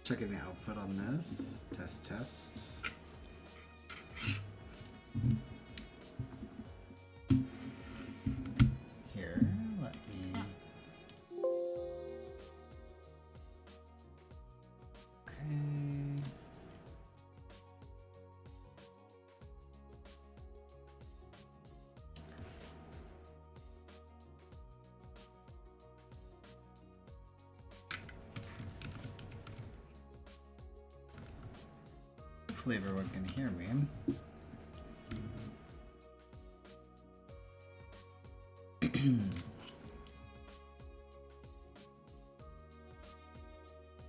Checking the output on this. Test, test. Here, let me... Okay. Hopefully everyone can hear me.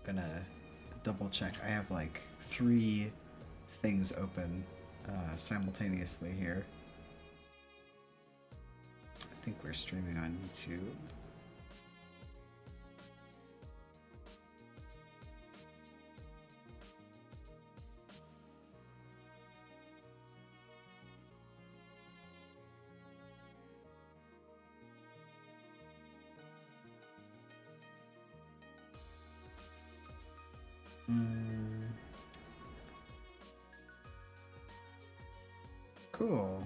Gonna double check. I have like 3 things open simultaneously here. I think we're streaming on YouTube. Cool.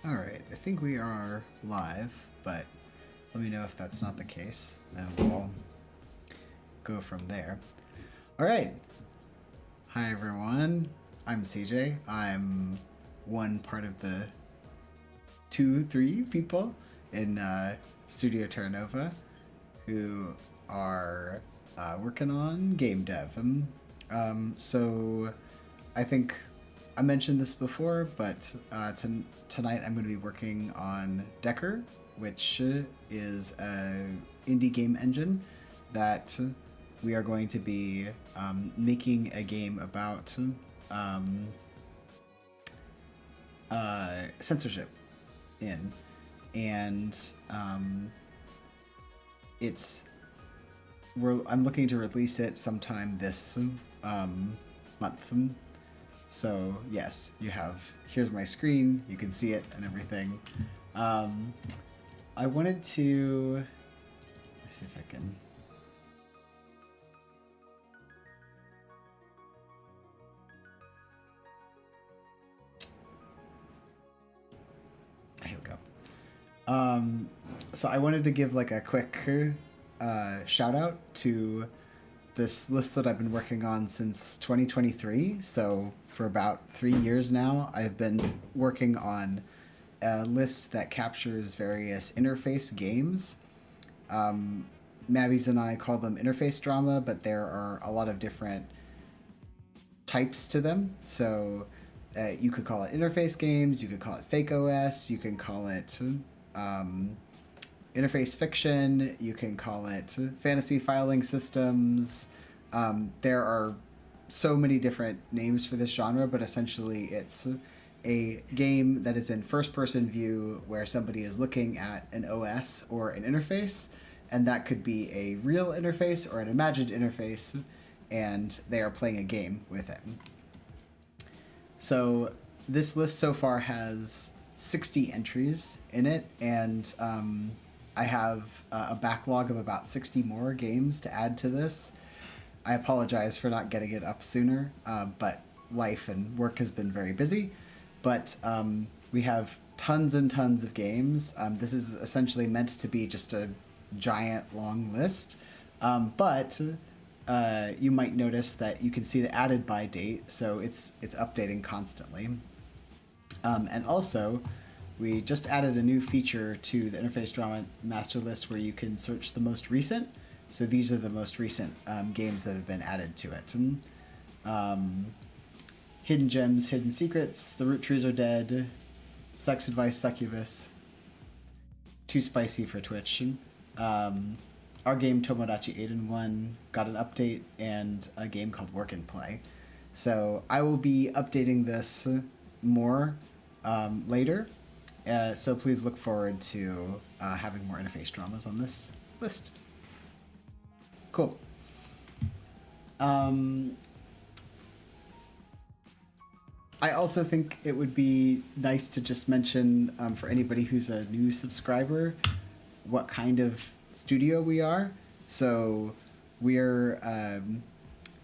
All right, I think we are live, but let me know if that's not the case, and we'll go from there. All right. Hi, everyone. I'm CJ. I'm one part of the 2-3 people in Studio Terranova who are working on game dev. So I think I mentioned this before, but tonight I'm going to be working on Decker, which is an indie game engine that we are going to be making a game about censorship in. And I'm looking to release it sometime this month. So yes, here's my screen, you can see it and everything. I wanted to, let's see if I can. Here we go. So I wanted to give like a quick shout out to this list that I've been working on since 2023. So for about 3 years now, I've been working on a list that captures various interface games. Mabby's and I call them interface drama, but there are a lot of different types to them. So you could call it interface games, you could call it fake OS, you can call it interface fiction, you can call it fantasy filing systems. There are so many different names for this genre, but essentially it's a game that is in first-person view where somebody is looking at an OS or an interface, and that could be a real interface or an imagined interface, and they are playing a game with it. So this list so far has 60 entries in it, and I have a backlog of about 60 more games to add to this. I apologize for not getting it up sooner, but life and work has been very busy. But we have tons and tons of games. This is essentially meant to be just a giant long list, but you might notice that you can see the added by date, so it's updating constantly. And also, we just added a new feature to the Interface Drama master list where you can search the most recent. So these are the most recent games that have been added to it. Hidden Gems, Hidden Secrets, The Root Trees Are Dead, Sex Advice, Succubus, Too Spicy for Twitch. Our game Tomodachi 8-in-1 got an update, and a game called Work and Play. So I will be updating this more later. So please look forward to having more interface dramas on this list. Cool. I also think it would be nice to just mention for anybody who's a new subscriber what kind of studio we are. So we're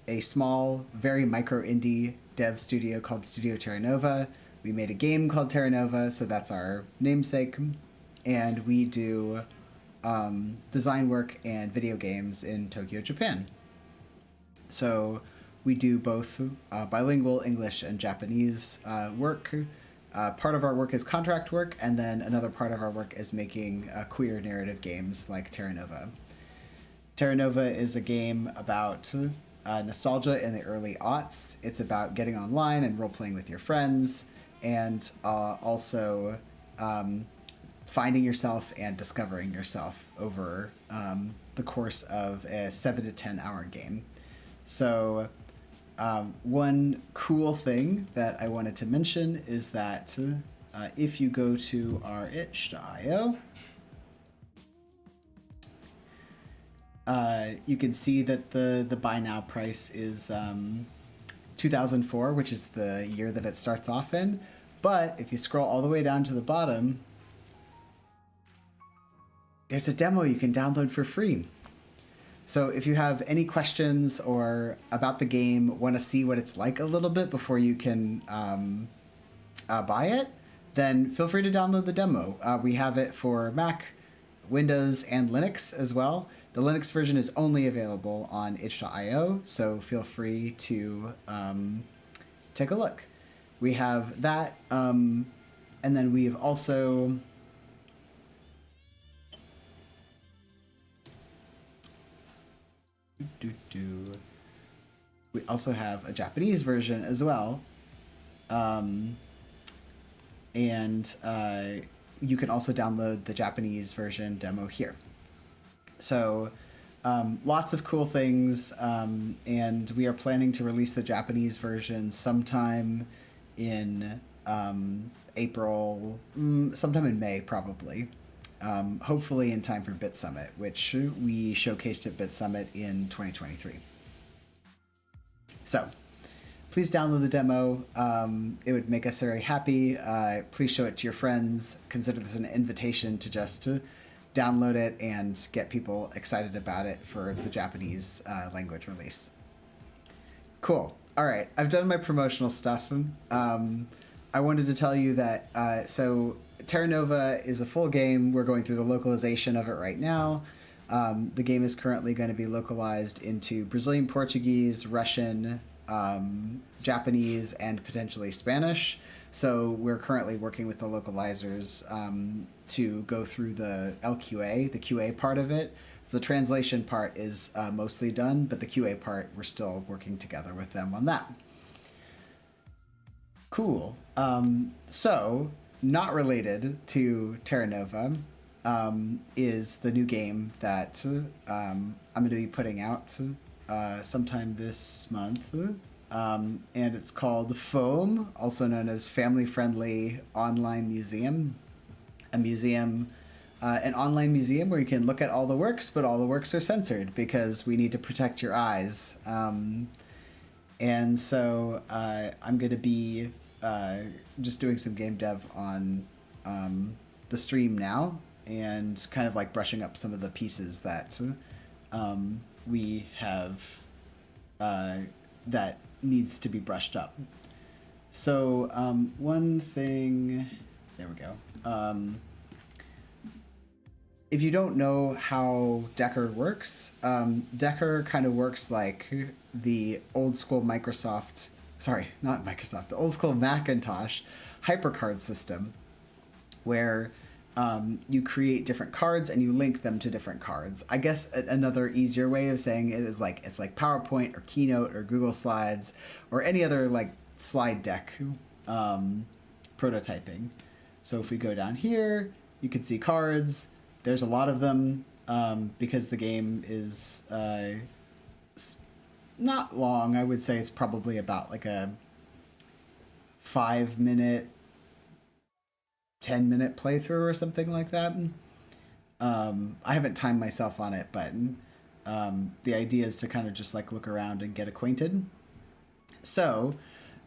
a small, very micro indie dev studio called Studio Terra Nova. We made a game called Terra Nova, so that's our namesake. And we do design work and video games in Tokyo, Japan. So we do both bilingual English and Japanese work. Part of our work is contract work, and then another part of our work is making queer narrative games like Terra Nova. Terra Nova is a game about nostalgia in the early aughts. It's about getting online and role-playing with your friends, and also finding yourself and discovering yourself over the course of a 7 to 10 hour game. So one cool thing that I wanted to mention is that if you go to our itch.io, you can see that the buy now price is 2004, which is the year that it starts off in. But if you scroll all the way down to the bottom, there's a demo you can download for free. So if you have any questions or about the game, want to see what it's like a little bit before you can buy it, then feel free to download the demo. We have it for Mac, Windows, and Linux as well. The Linux version is only available on itch.io, so feel free to take a look. We have that, and then we have also... We also have a Japanese version as well, and you can also download the Japanese version demo here. So lots of cool things, and we are planning to release the Japanese version sometime in April, sometime in May probably. Hopefully in time for Bit Summit, which we showcased at Bit Summit in 2023. So please download the demo. It would make us very happy. Please show it to your friends. Consider this an invitation to just download it and get people excited about it for the Japanese language release. Cool. All right, I've done my promotional stuff. I wanted to tell you that, so Terra Nova is a full game. We're going through the localization of it right now. The game is currently going to be localized into Brazilian Portuguese, Russian, Japanese, and potentially Spanish. So we're currently working with the localizers to go through the LQA, the QA part of it. So the translation part is mostly done, but the QA part, we're still working together with them on that. Cool. So, not related to Terra Nova is the new game that I'm going to be putting out sometime this month. And it's called FFOAM, also known as Family Friendly Online Museum. A museum, an online museum where you can look at all the works, but all the works are censored because we need to protect your eyes. And so I'm going to be just doing some game dev on the stream now and kind of like brushing up some of the pieces that we have that needs to be brushed up. So one thing, there we go. If you don't know how Decker works, Decker kind of works like the old school Microsoft, sorry, not Microsoft, the old school Macintosh HyperCard system, where you create different cards and you link them to different cards. I guess another easier way of saying it is like, it's like PowerPoint or Keynote or Google Slides or any other like slide deck prototyping. So if we go down here, you can see cards. There's a lot of them because the game is not long. I would say it's probably about like a 5-minute, 10-minute playthrough or something like that. I haven't timed myself on it, but the idea is to kind of just like look around and get acquainted. So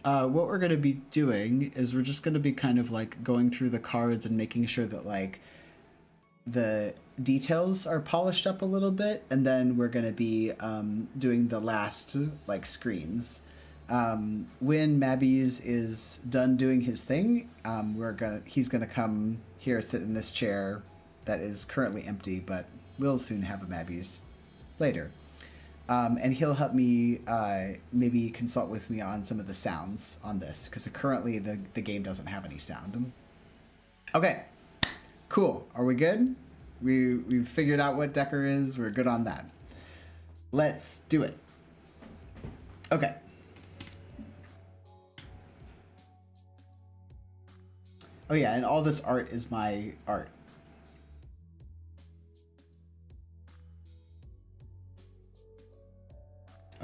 What we're going to be doing is we're just going to be kind of like going through the cards and making sure that like the details are polished up a little bit, and then we're going to be doing the last like screens. When Mabby's is done doing his thing, he's gonna come here, sit in this chair that is currently empty, but we'll soon have a Mabby's later. And he'll help me maybe consult with me on some of the sounds on this, because currently the game doesn't have any sound. Okay, cool. Are we good? We've figured out what Decker is. We're good on that. Let's do it. Okay. Oh yeah, and all this art is my art.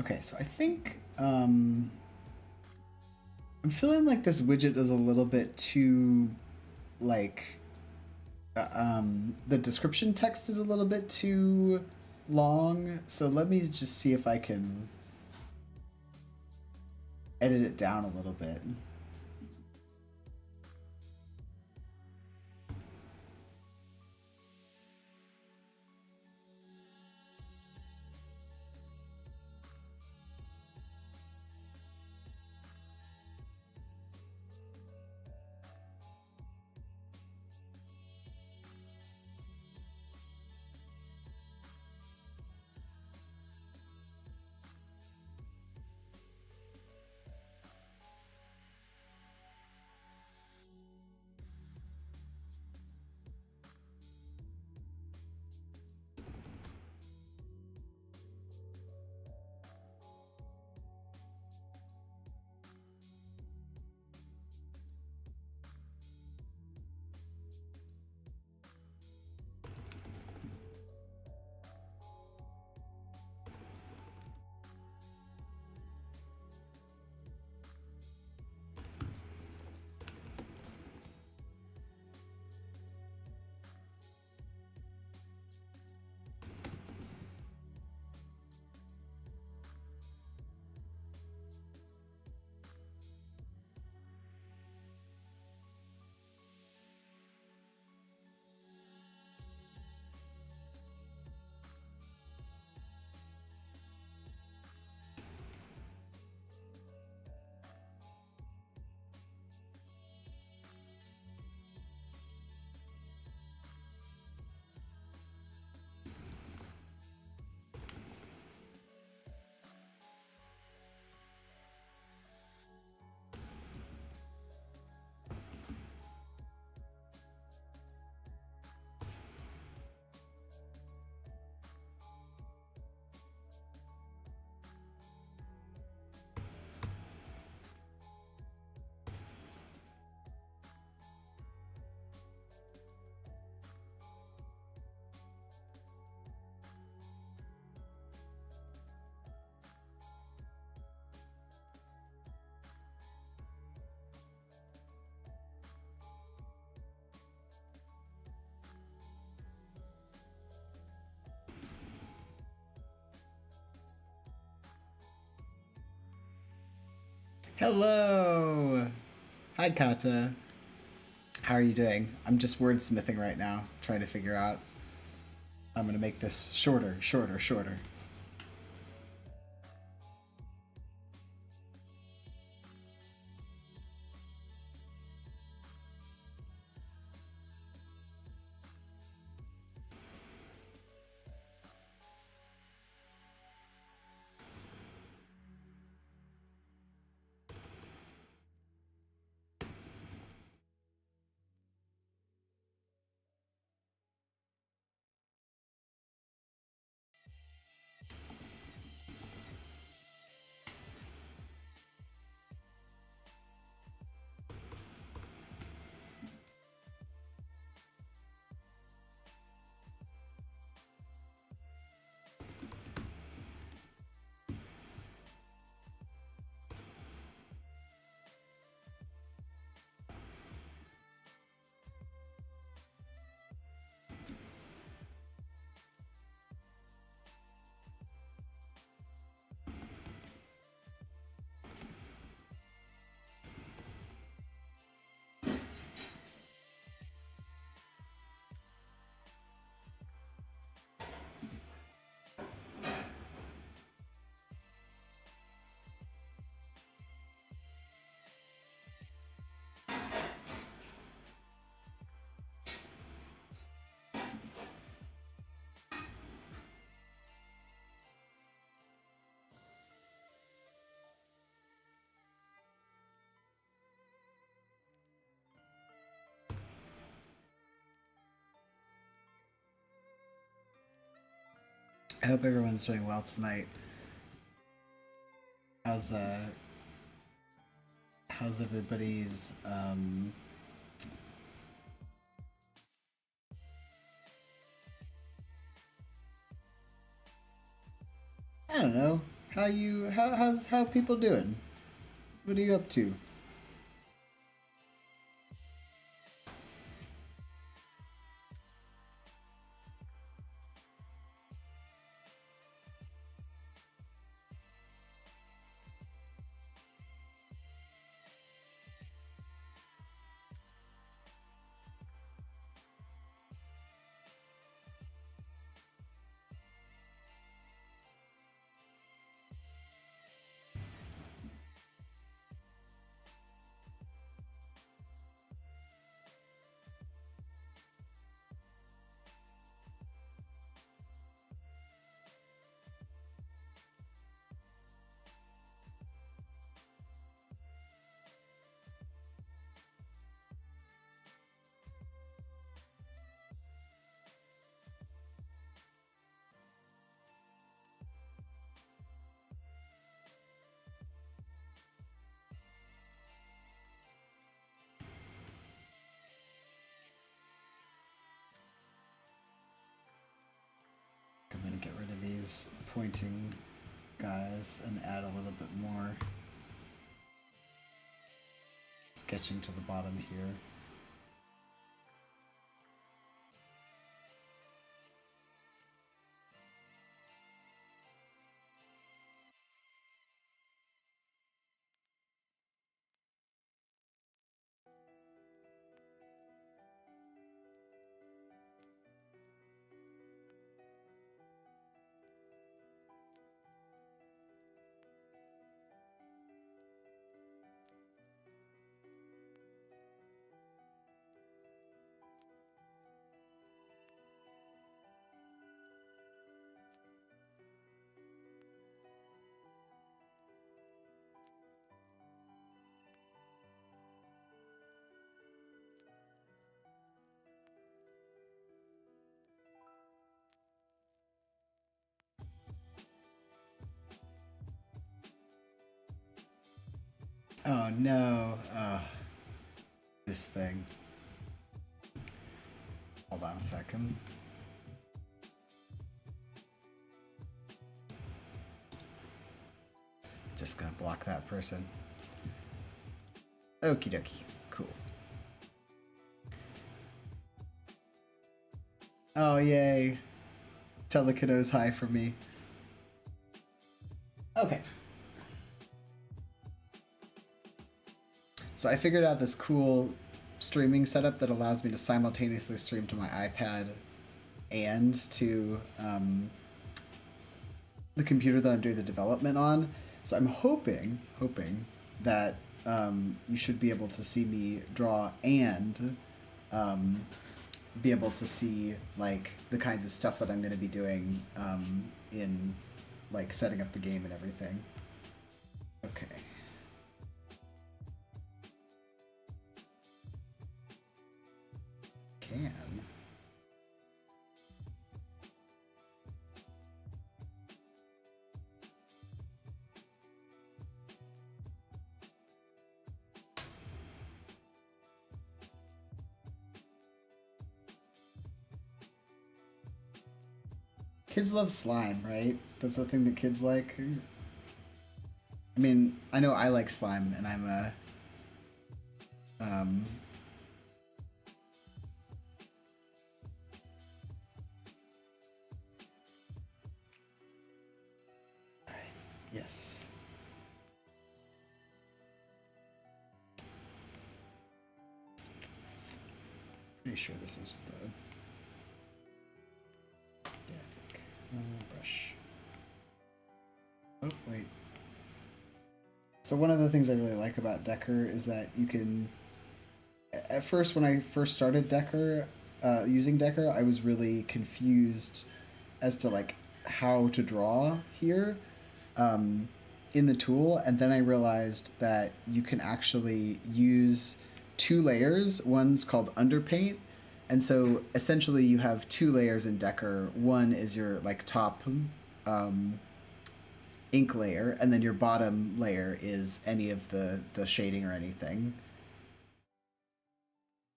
Okay, so I think I'm feeling like this widget is a little bit too like the description text is a little bit too long. So let me just see if I can edit it down a little bit. Hello! Hi, Kata. How are you doing? I'm just wordsmithing right now, trying to figure out. I'm gonna make this shorter, shorter, shorter. I hope everyone's doing well tonight. How's everybody's I don't know. How people doing? What are you up to? I'm gonna get rid of these pointing guys and add a little bit more sketching to the bottom here. Oh no. This thing. Hold on a second. Just gonna block that person. Okie dokie. Cool. Oh, yay. Tell the kiddos hi from me. Okay. So I figured out this cool streaming setup that allows me to simultaneously stream to my iPad and to the computer that I'm doing the development on. So I'm hoping that you should be able to see me draw and be able to see like the kinds of stuff that I'm going to be doing in like setting up the game and everything. Okay. Can. Kids love slime, right? That's the thing that kids like. I mean, I know I like slime, and I'm a yes. Pretty sure this is the. Yeah, I think. Brush. Oh, wait. So one of the things I really like about Decker is that you can. At first, when I first started Decker, using Decker, I was really confused as to like how to draw here in the tool, and then I realized that you can actually use two layers. One's called underpaint, And so essentially you have two layers in Decker. One is your like top ink layer, and then your bottom layer is any of the shading or anything.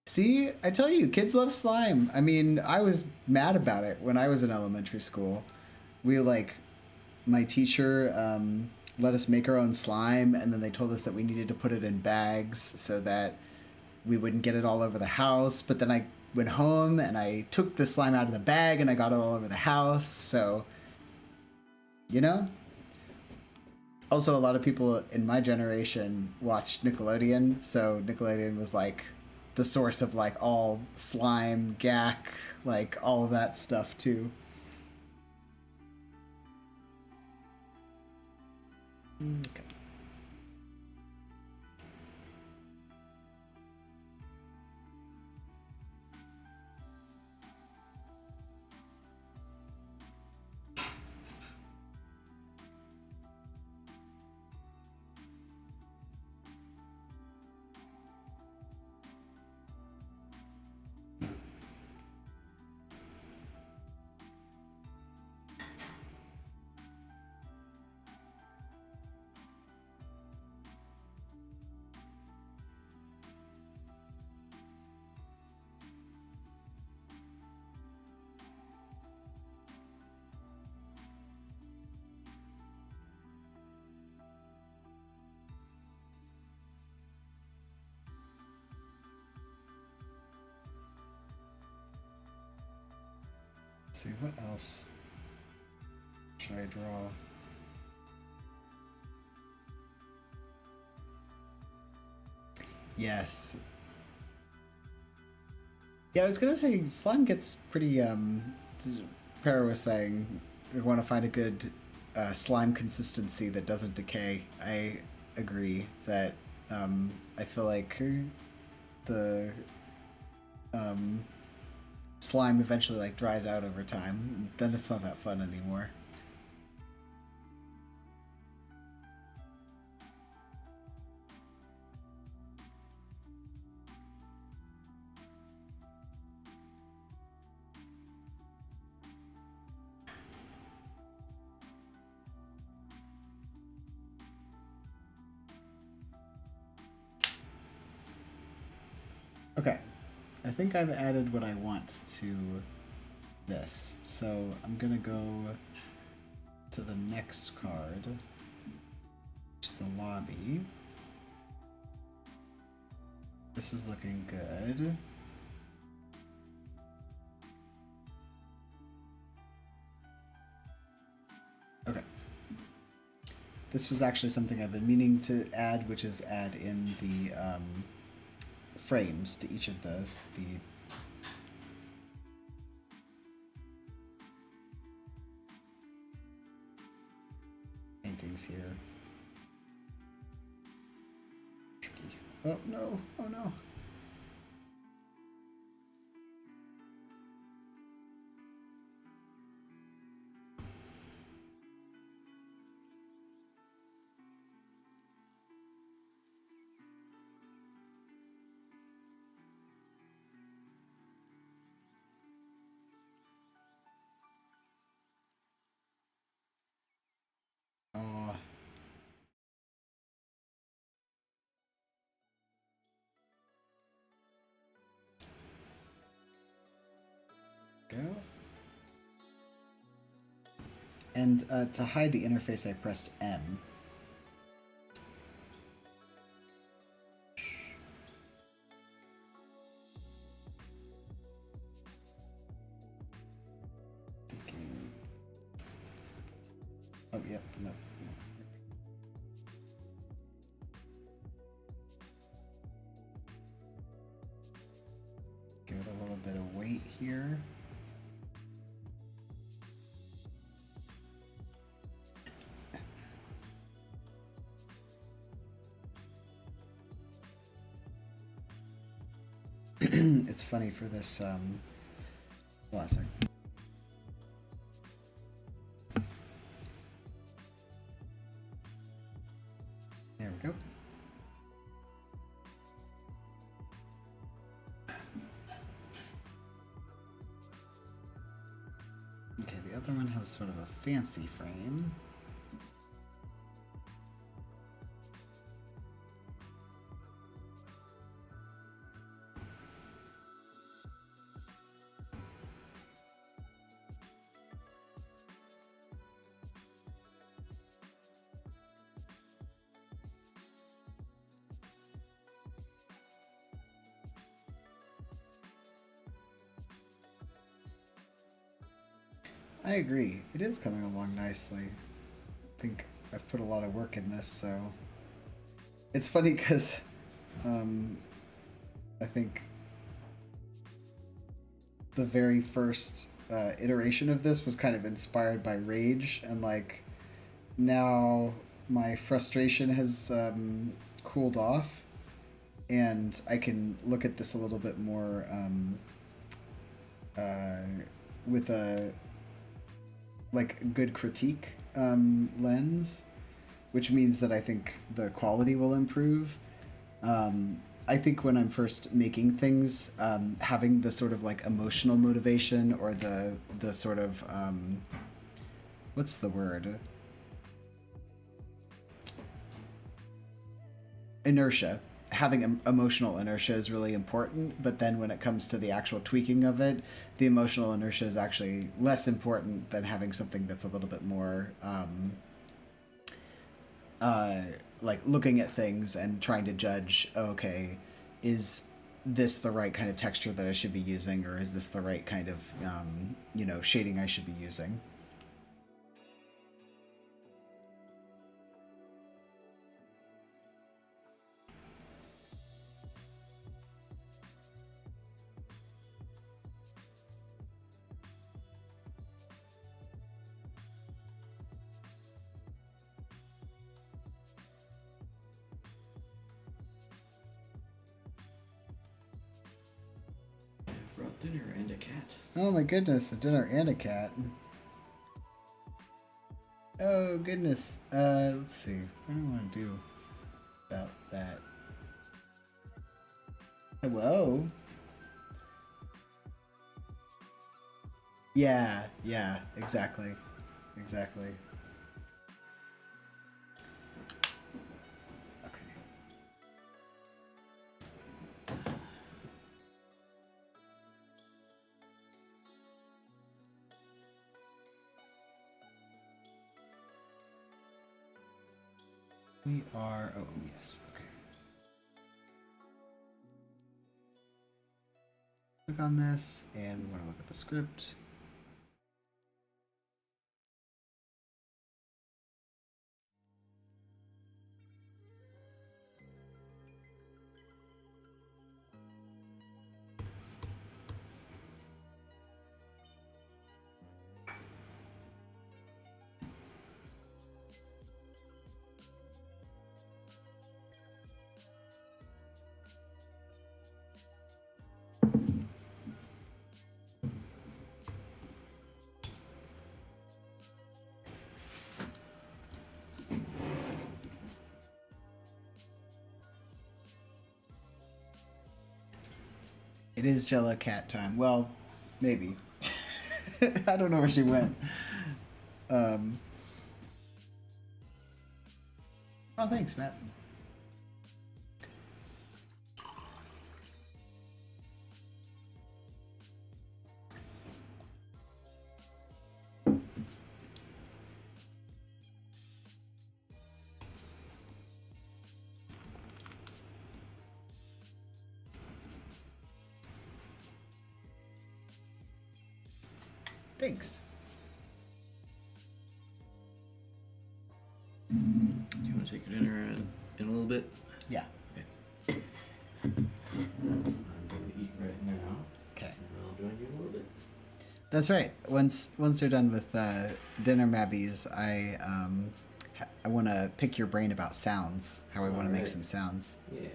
See, I tell you, kids love slime. I mean, I was mad about it when I was in elementary school. We like, my teacher let us make our own slime, and then they told us that we needed to put it in bags so that we wouldn't get it all over the house. But then I went home and I took the slime out of the bag and I got it all over the house. So, you know? Also, a lot of people in my generation watched Nickelodeon, so Nickelodeon was like the source of like all slime, gack, like all of that stuff too. Okay. Let's see, what else should I draw? Yes. Yeah, I was gonna say slime gets pretty Para was saying we want to find a good slime consistency that doesn't decay. I agree that I feel like the slime eventually like dries out over time. Then it's not that fun anymore. Okay, I think I've added what I want to this. So I'm gonna go to the next card, which is the lobby. This is looking good. Okay. This was actually something I've been meaning to add, which is add in the frames to each of the paintings here. Tricky. Oh no! Oh no! Oh. Go. And to hide the interface, I pressed M. Oh, yep, no. Give it a little bit of weight here. It's funny for this, hold on a second. There we go. other one has sort of a fancy frame. I agree. It is coming along nicely. I think I've put a lot of work in this, so... It's funny because I think the very first iteration of this was kind of inspired by rage, and like now my frustration has cooled off, and I can look at this a little bit more with a like good critique lens, which means that I think the quality will improve. I think when I'm first making things, having the sort of like emotional motivation or the sort of what's the word? Inertia. Having emotional inertia is really important, but then when it comes to the actual tweaking of it, the emotional inertia is actually less important than having something that's a little bit more like looking at things and trying to judge, okay, is this the right kind of texture that I should be using, or is this the right kind of shading I should be using? Dinner and a cat. Oh my goodness, a dinner and a cat. Oh goodness. Let's see. What do I want to do about that? Hello? Yeah, exactly. Exactly. We are, oh yes, okay. Click on this, and we want to look at the script. It is Jello cat time. Well, maybe. I don't know where she went. Oh, thanks, Matt. Thanks. Do you want to take your dinner in a little bit? Yeah. Okay. I'm going to eat right now. Okay. And I'll join you in a little bit. That's right. Once you're done with dinner mabbies, I want to pick your brain about sounds. How I want to make some sounds. Yeah.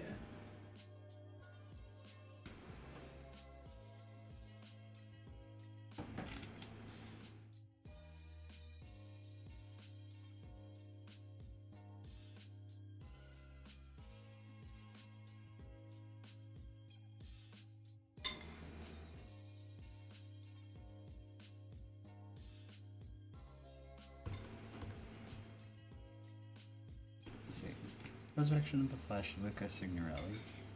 Resurrection of the Flesh, Luca Signorelli.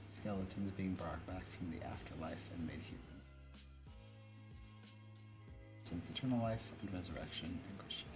Skeletons being brought back from the afterlife and made human. Since eternal life and resurrection and Christianity.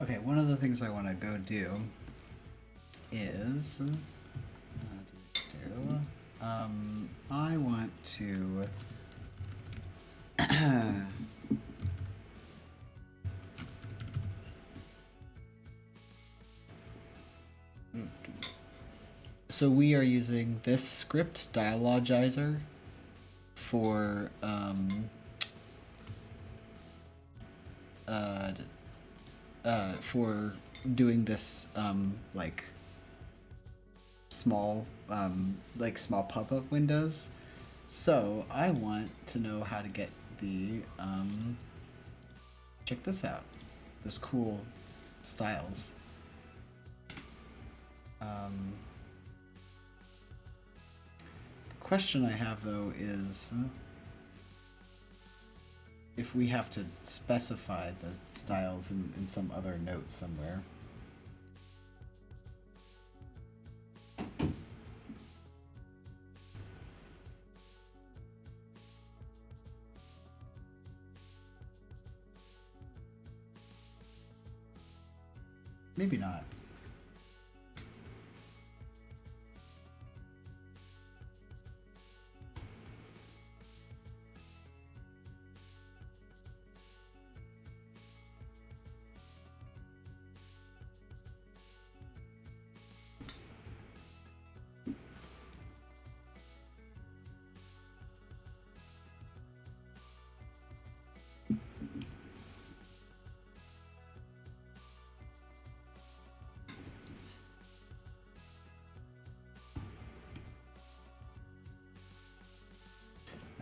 Okay, one of the things I want to go do is I want to so we are using this script dialogizer for doing this like small pop-up windows. So I want to know how to get the check this out. There's cool styles. The question I have though is if we have to specify the styles in some other note somewhere. Maybe not.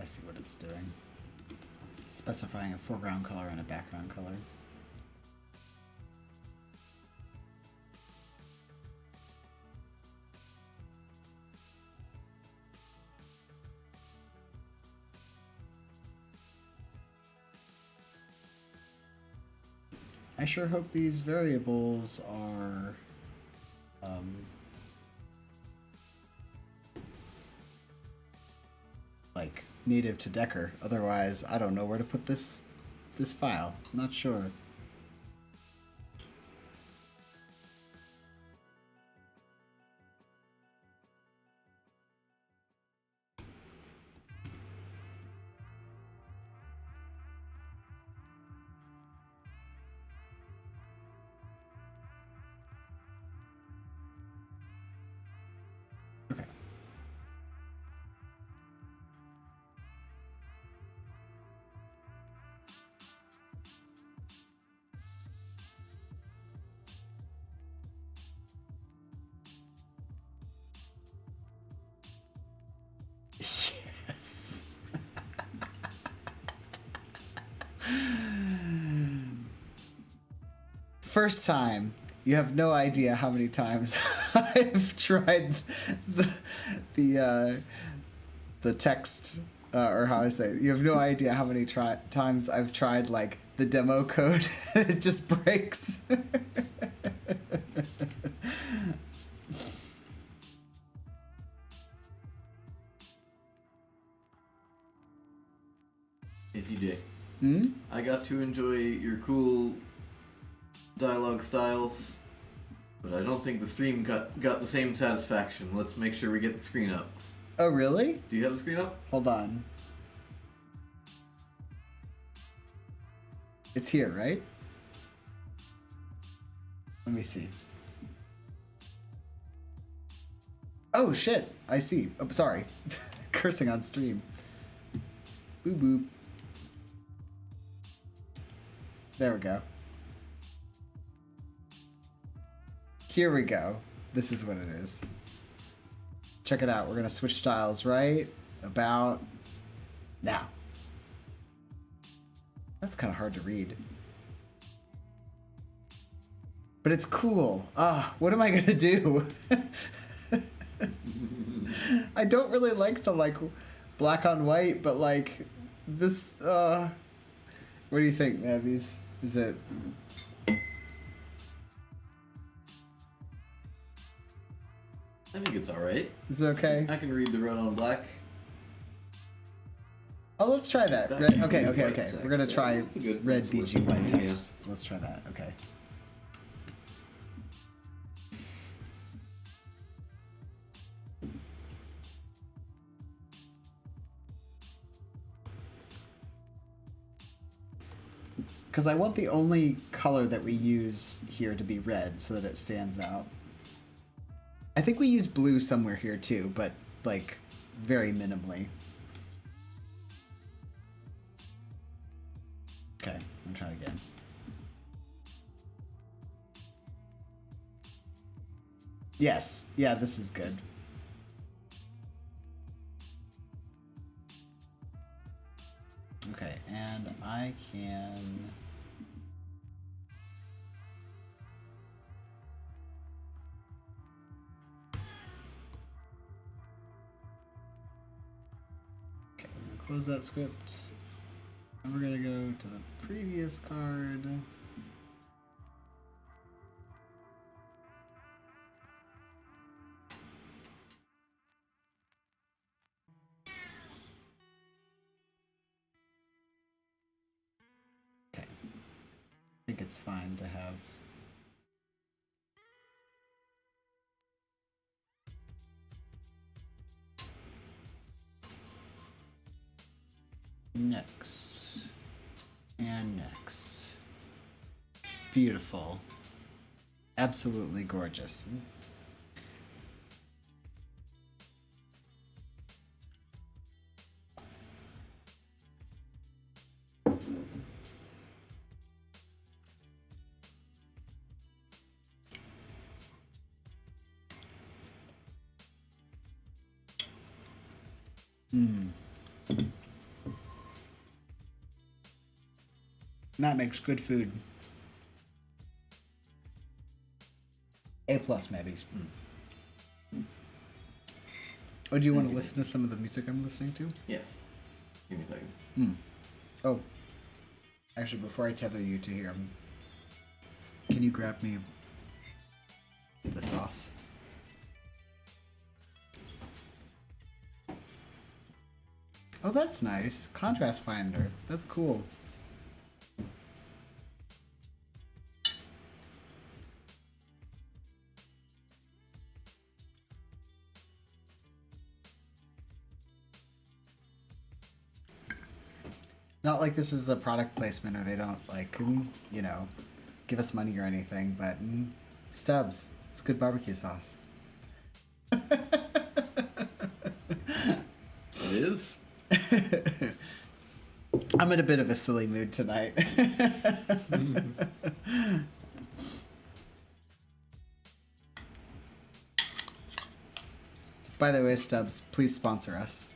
I see what it's doing. It's specifying a foreground color and a background color. I sure hope these variables are like native to Decker. Otherwise, I don't know where to put this file. I'm not sure. First time. You have no idea how many times I've tried the text, or how I say it. You have no idea how many times I've tried like the demo code. It just breaks. Hey TJ. Hmm? I got to enjoy your cool dialogue styles, but I don't think the stream got the same satisfaction. Let's make sure we get the screen up. Oh, really? Do you have the screen up? Hold on. It's here, right? Let me see. Oh, shit. I see. Oh, sorry. Cursing on stream. Boop boop. There we go. Here we go. This is what it is. Check it out. We're gonna switch styles right about now. That's kind of hard to read. But it's cool. What am I gonna do? I don't really like the like black on white, but like this what do you think, Navies? Is it I think it's alright. Is it okay? I can read the red on black. Oh, let's try that. Red, okay. We're gonna try red BG white Yeah. text. Let's try that. Okay. Because I want the only color that we use here to be red so that it stands out. I think we use blue somewhere here too, but like very minimally. Okay, I'm trying again. Yes, yeah, this is good. Okay, and I can... Okay, we're gonna close that script. And we're gonna go to the previous card. Okay. I think it's fine to have. Next. And next. Beautiful. Absolutely gorgeous. That makes good food. A plus, maybe. Oh, do you want to listen to some of the music I'm listening to? Yes. Give me a second. Oh. Actually, before I tether you to here, can you grab me the sauce? Oh, that's nice. Contrast finder. That's cool. Not like this is a product placement or they don't like, you know, give us money or anything, but Stubbs, it's good barbecue sauce. It is? I'm in a bit of a silly mood tonight. By the way, Stubbs, please sponsor us.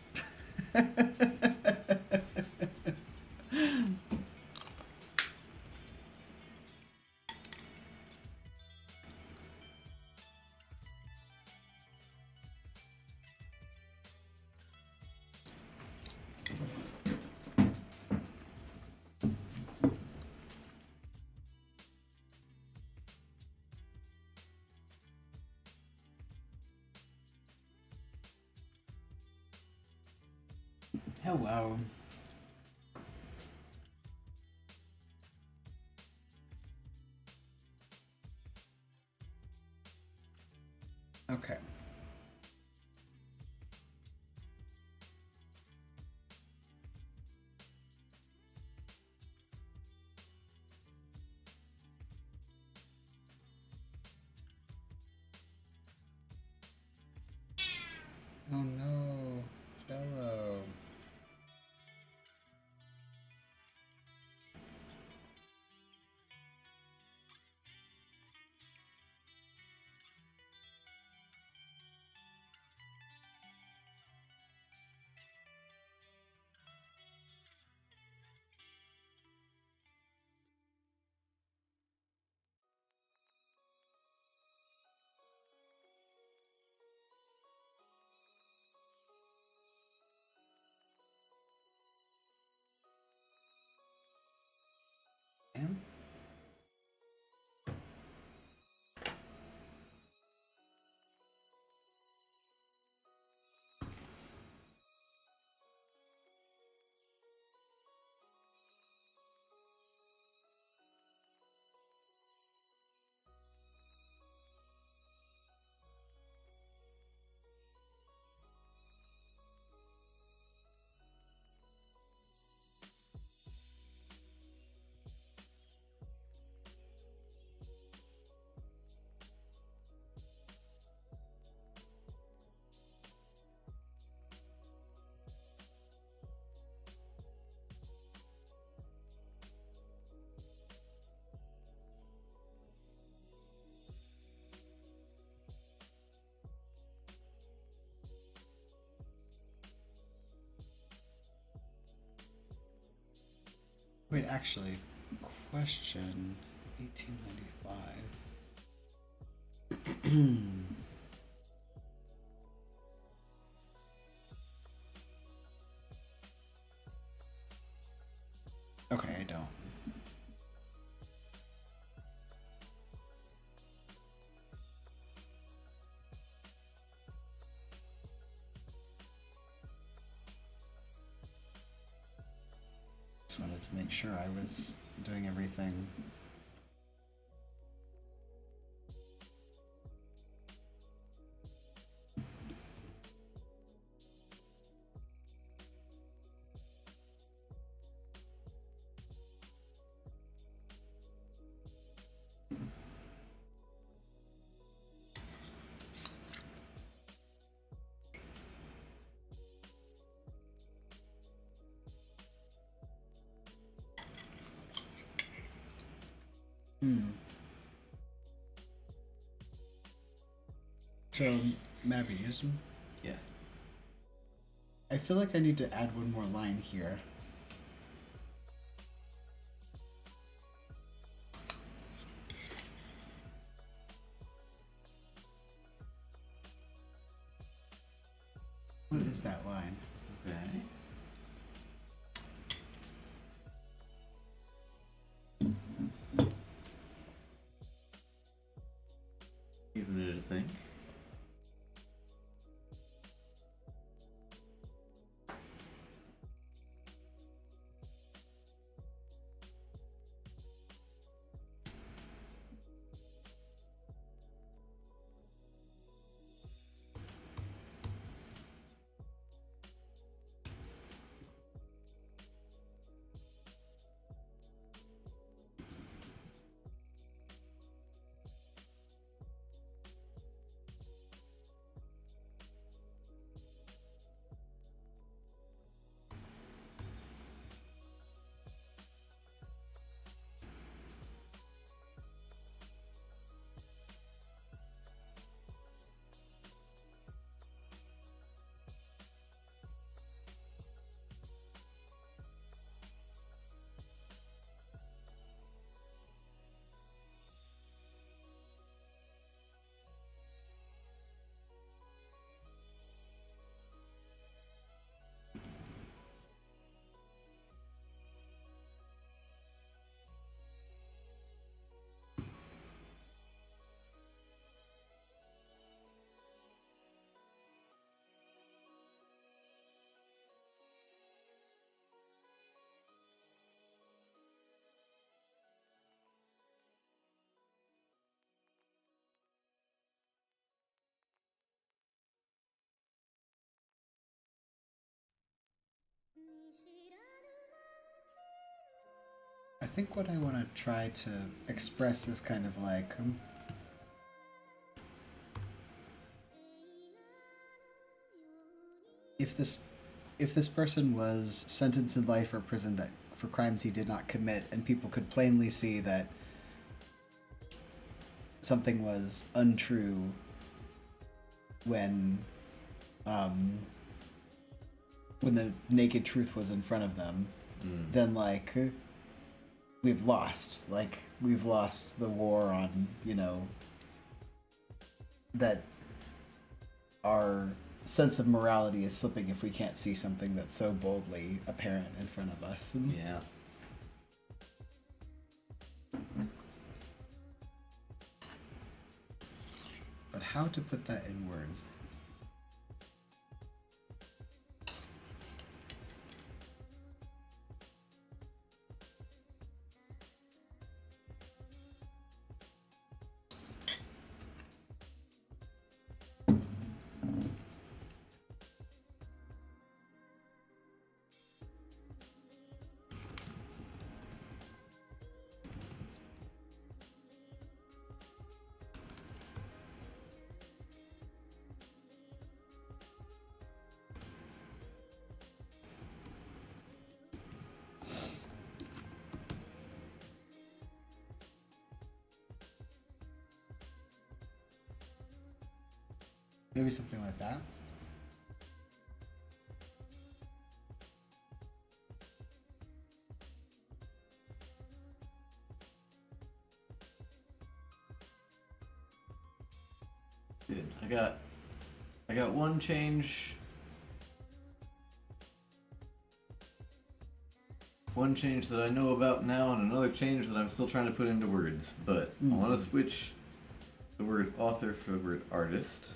Hello. Okay. Oh no, Jello. Damn. Wait, actually, question 1895. Okay, I don't. Just wanted to make sure I was doing everything. So, Mabbyism? Yeah. I feel like I need to add one more line here. What is that line? Okay. Giving it a think. I think what I want to try to express is kind of like if this person was sentenced in life or prison that for crimes he did not commit, and people could plainly see that something was untrue when the naked truth was in front of them, then like we've lost the war on, that our sense of morality is slipping if we can't see something that's so boldly apparent in front of us. Yeah. But how to put that in words? Maybe something like that. Good. I got one change. One change that I know about now, and another change that I'm still trying to put into words. But I want to switch the word author for the word artist.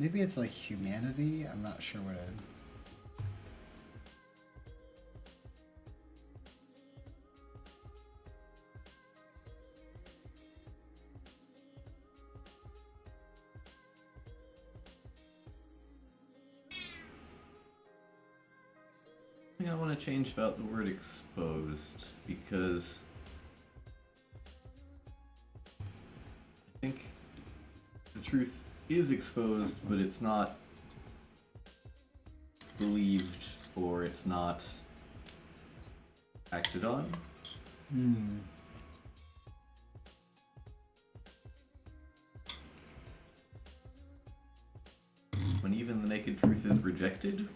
Maybe it's like humanity. I'm not sure what it. I think I want to change about the word exposed, because I think the truth is exposed, but it's not believed, or it's not acted on. When even the naked truth is rejected.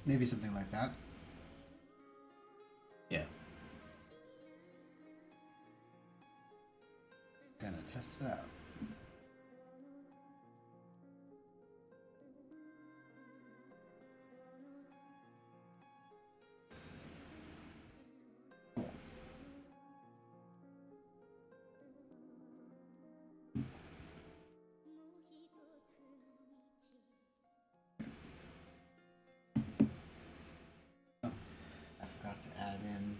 Maybe something like that. Yeah. Gonna test it out. I forgot to add in.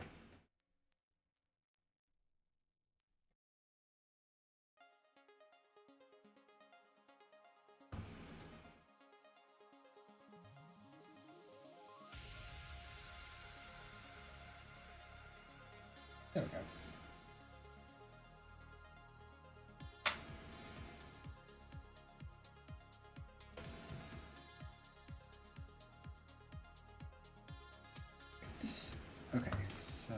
There we go. Okay, so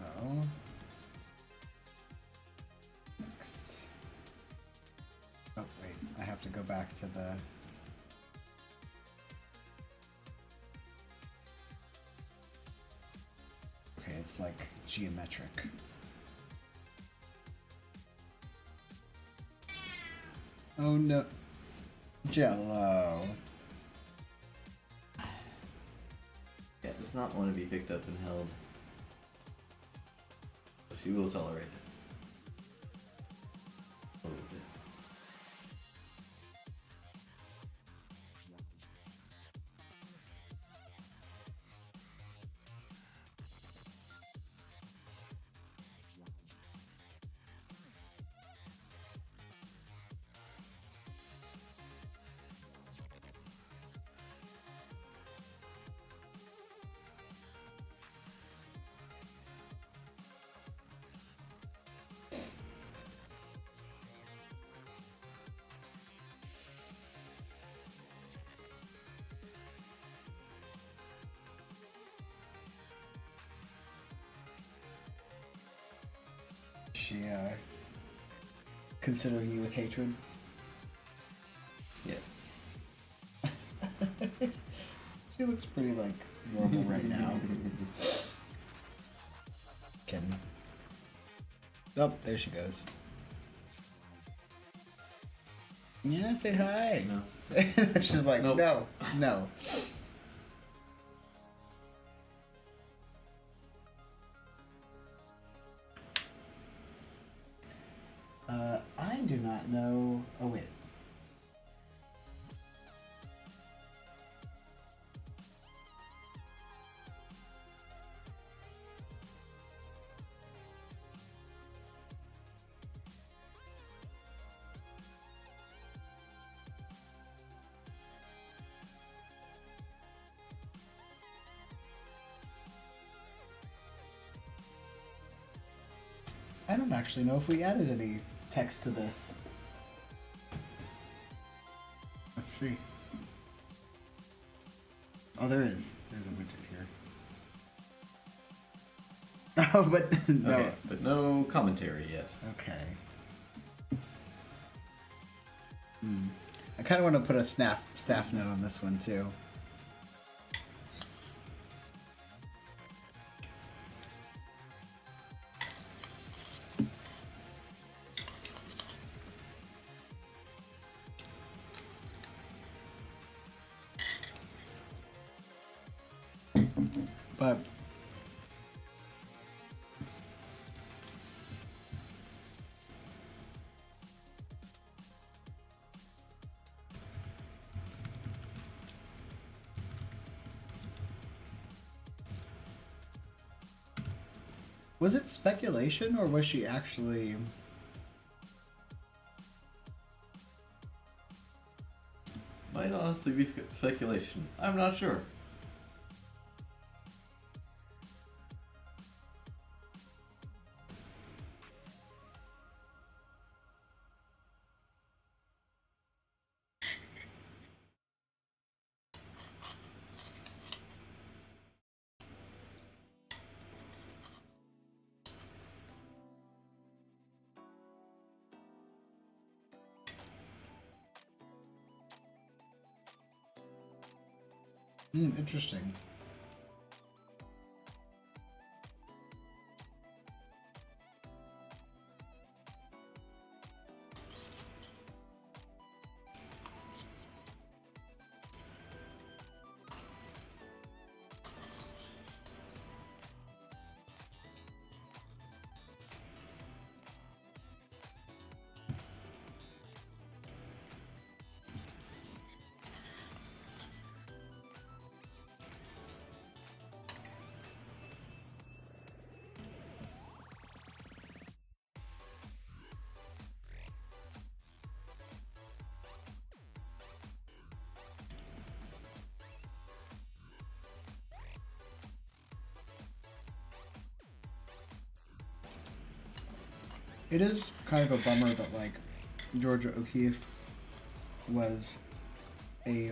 next. Oh wait, I have to go back to the. Okay, it's like geometric. Oh no. Jello. Cat does not want to be picked up and held. But she will tolerate it. A little bit. She considering you with hatred? Yes. She looks pretty like normal right now. Kidding. Oh, there she goes. Yeah, say hi. No. She's like, Nope. no. I do not know. Oh, wait. I don't actually know if we added any text to this. Let's see. Oh, there is. There's a widget here. Oh, but no. Okay, but no commentary yet. Okay. I kind of want to put a staff note on this one too. But was it speculation or was she actually... Might honestly be speculation. I'm not sure. Interesting. It is kind of a bummer that, like, Georgia O'Keeffe was a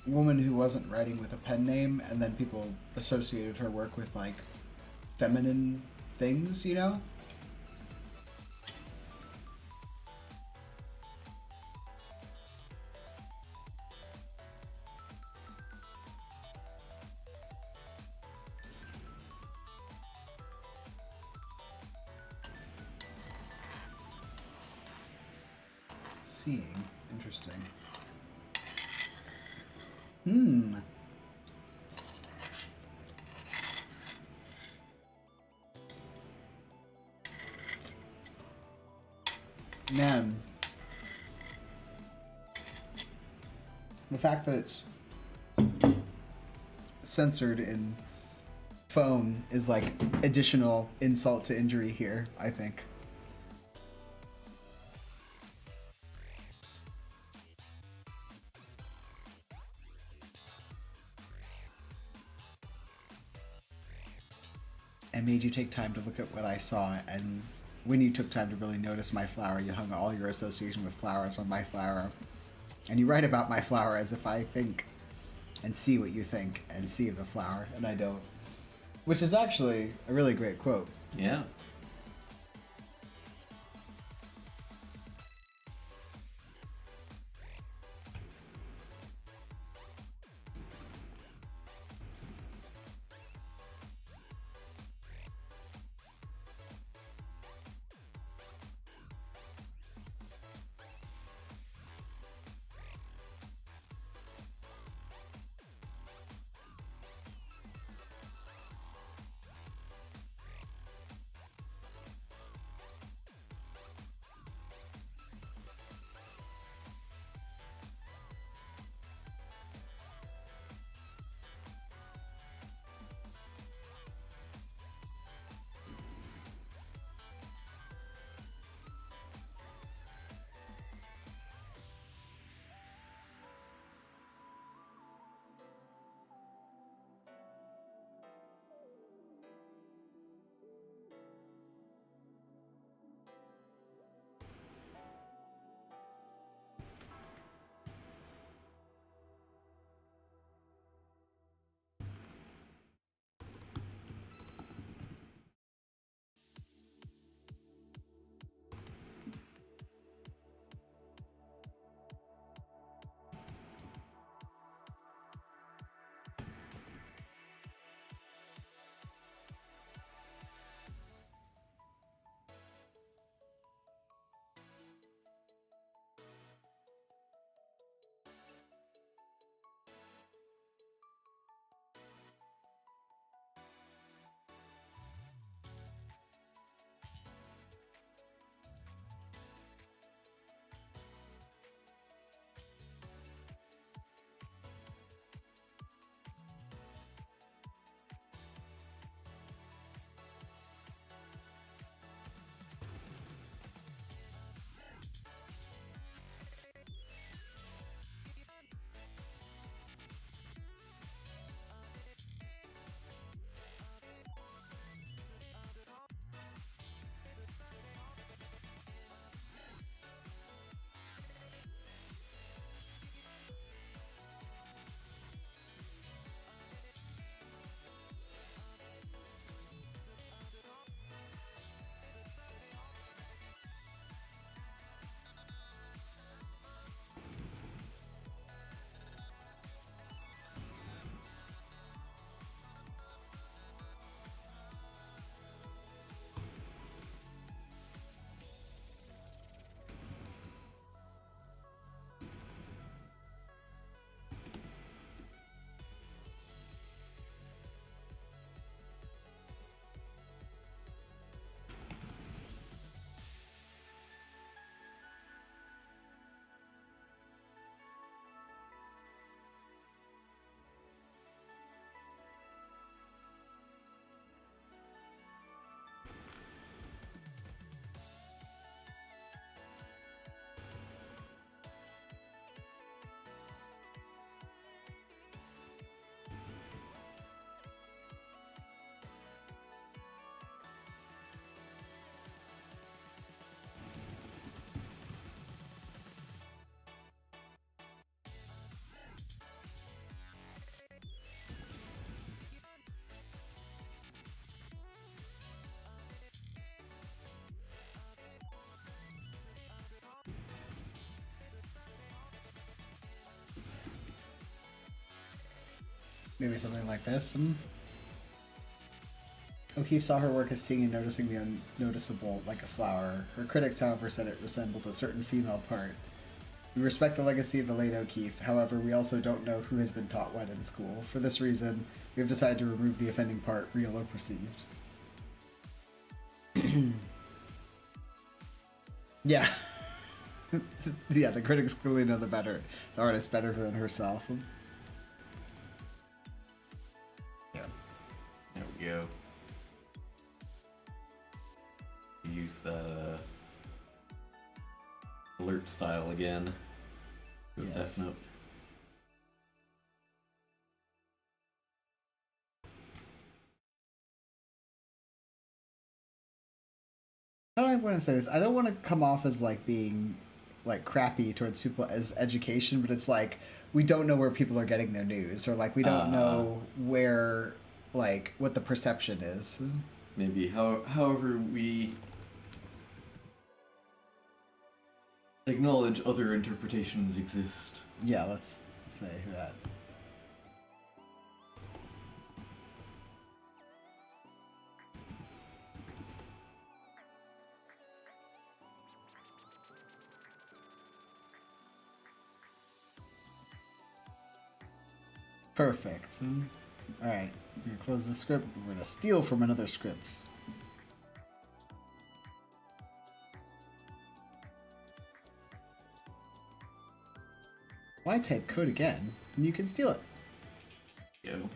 woman who wasn't writing with a pen name, and then people associated her work with, like, feminine things, you know? seeing. Interesting. Hmm. Man. The fact that it's censored in foam is like additional insult to injury here, I think. And made you take time to look at what I saw, and when you took time to really notice my flower, you hung all your association with flowers on my flower. And you write about my flower as if I think and see what you think and see the flower, and I don't. Which is actually a really great quote. Yeah. Maybe something like this. O'Keeffe saw her work as seeing and noticing the unnoticeable like a flower. Her critics, however, said it resembled a certain female part. We respect the legacy of the late O'Keefe. However, we also don't know who has been taught what in school. For this reason, we have decided to remove the offending part, real or perceived. Yeah. Yeah, the critics clearly know the artist better than herself. Yeah. There we go. Use that alert style again. With Yes. Death Note. How do I want to say this? I don't want to come off as like being like crappy towards people as education, but it's like we don't know where people are getting their news, or like we don't know where like what the perception is. Maybe however we acknowledge other interpretations exist. Yeah, let's say that. Perfect. Alright, we're gonna close the script. We're gonna steal from another script. Why type code again? And you can steal it. Yo.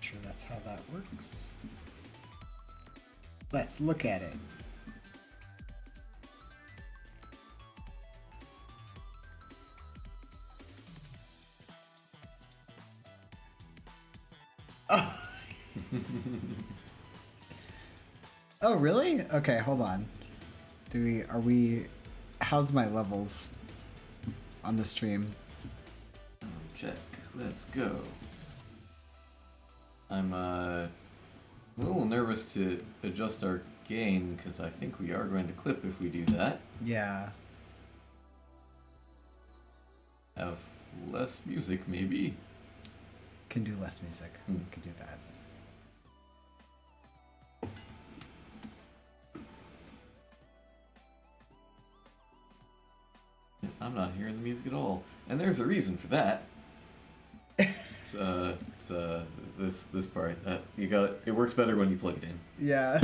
Sure that's how that works. Let's look at it. Oh. Oh, really? Okay, hold on. How's my levels on the stream? Check. Let's go. I'm a little nervous to adjust our gain because I think we are going to clip if we do that. Yeah. Have less music, maybe. Can do less music. Can do that. I'm not hearing the music at all, and there's a reason for that. It's this part that you got it. It works better when you plug it in. Yeah.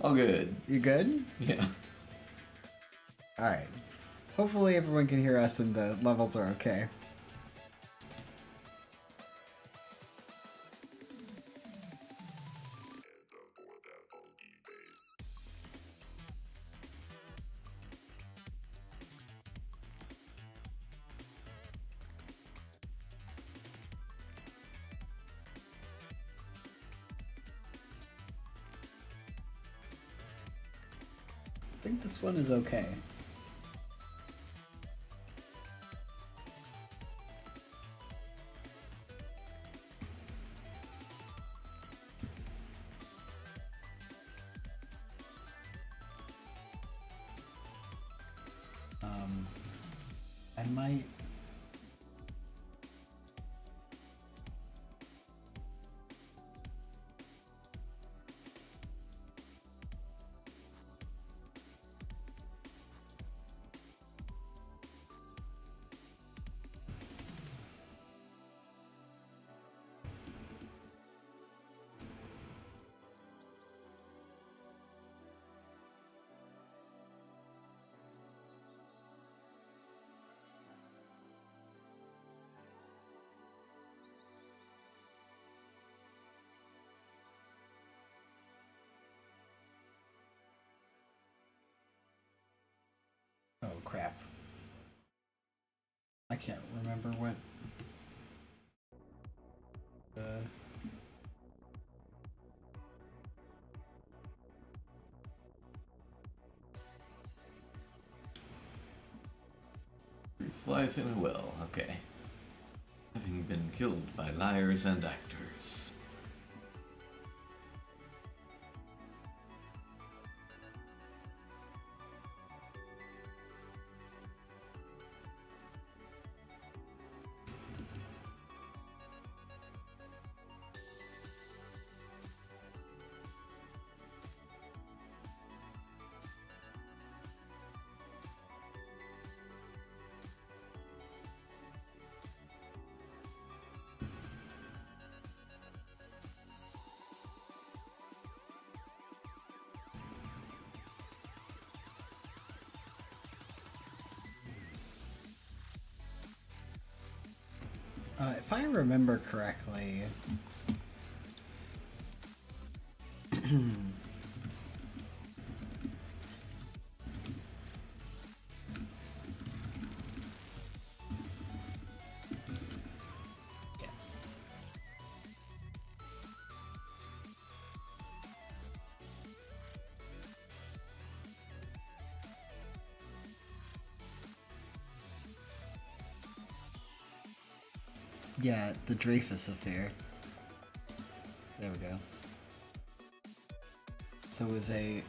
All good. You good? Yeah. Alright. Hopefully everyone can hear us and the levels are okay. I think this one is okay. I might... I can't remember what. Three flies in a well. Okay. Having been killed by liars and actors. If I remember correctly, yeah, the Dreyfus affair. There we go. So it was a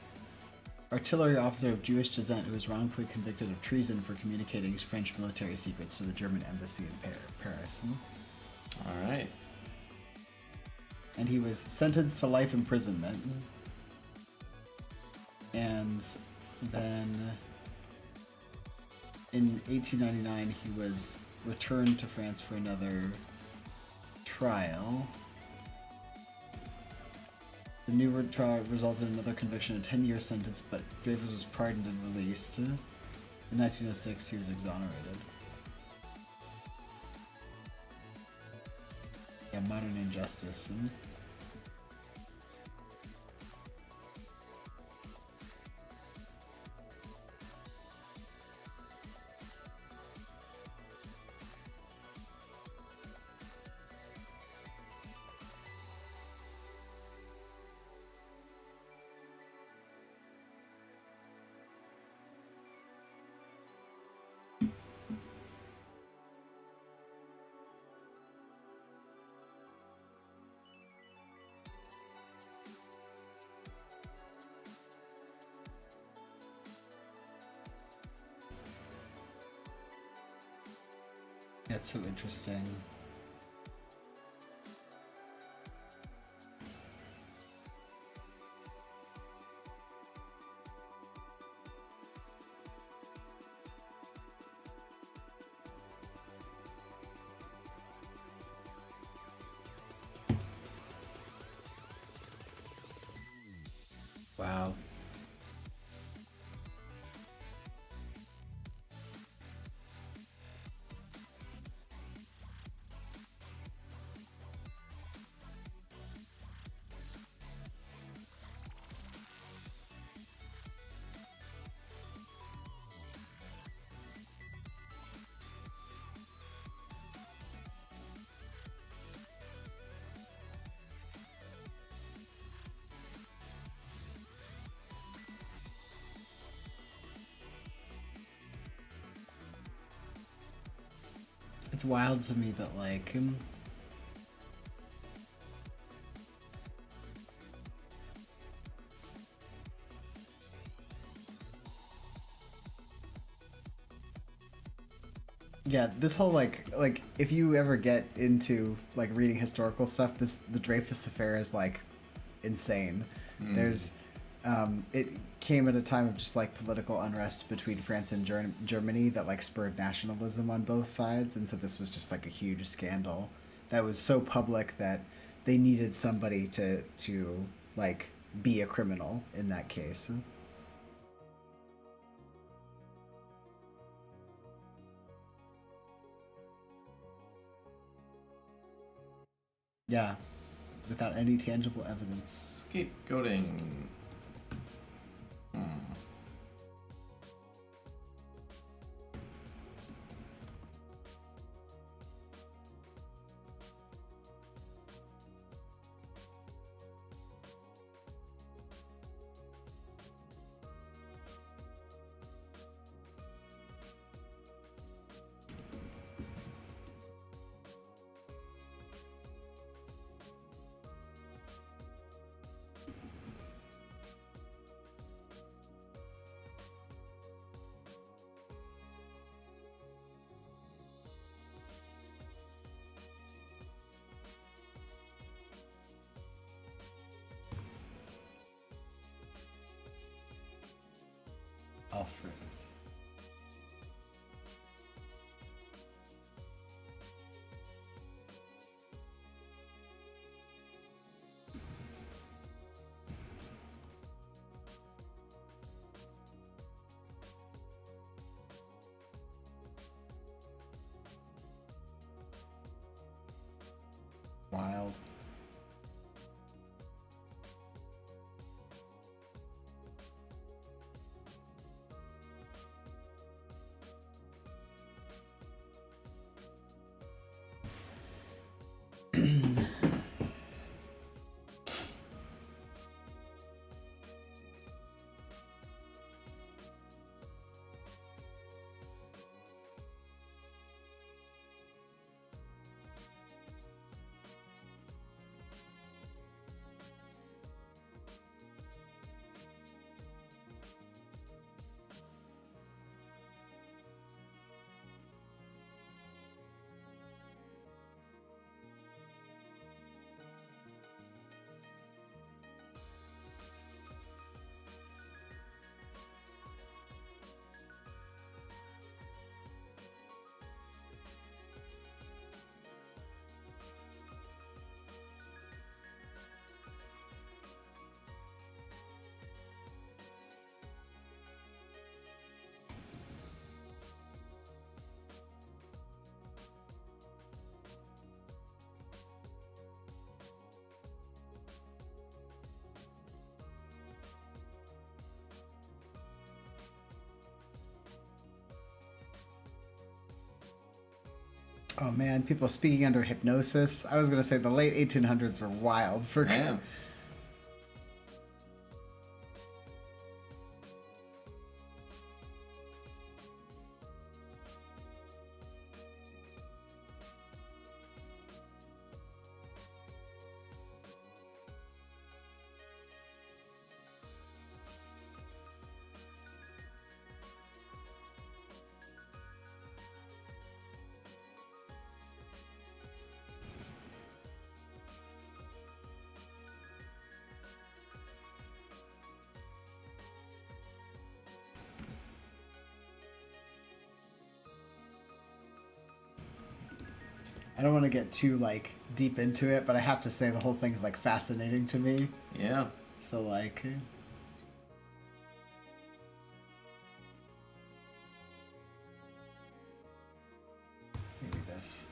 artillery officer of Jewish descent who was wrongfully convicted of treason for communicating French military secrets to the German embassy in Paris. All right. And he was sentenced to life imprisonment. And then in 1899 he was returned to France for another trial. The new trial resulted in another conviction, a 10-year sentence, but Dreyfus was pardoned and released. In 1906, he was exonerated. Yeah, modern injustice. That's so interesting. Wow. It's wild to me that, like, yeah, this whole like if you ever get into like reading historical stuff, the Dreyfus affair is like insane. There's it came at a time of just like political unrest between France and Germany that like spurred nationalism on both sides, and so this was just like a huge scandal that was so public that they needed somebody to like be a criminal in that case. Yeah, without any tangible evidence. Scapegoating. Alfred. Wild. Oh man, people speaking under hypnosis. I was gonna say the late 1800s were wild for. Damn. I don't want to get too like deep into it, but I have to say the whole thing's like fascinating to me. Yeah. So like. Maybe this.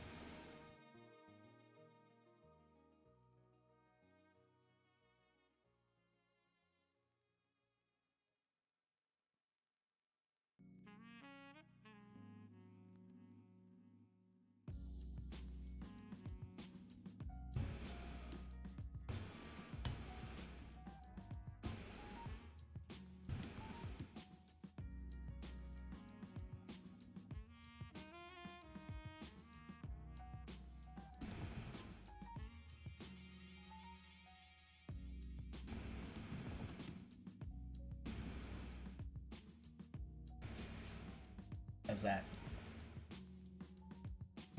As that.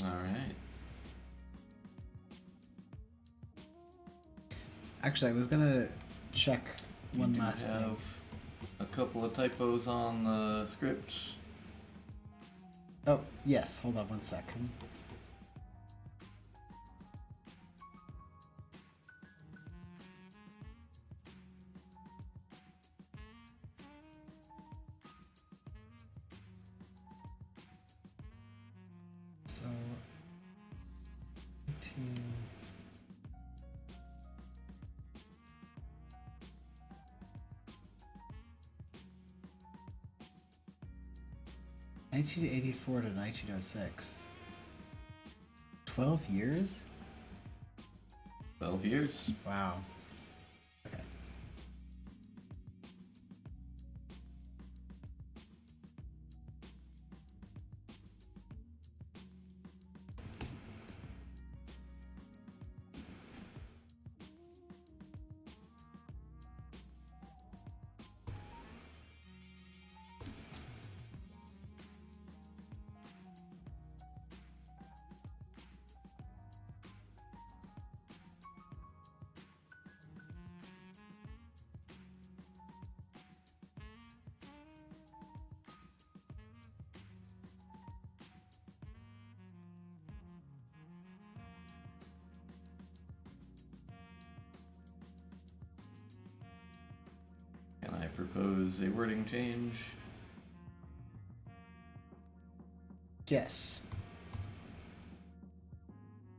All right. Actually, I was gonna check one You do last thing. have a couple of typos on the script. Oh yes, hold on one second. So 18. (1984 to 1906). 12 years? 12 years. Wow. Okay. propose a wording change. Yes.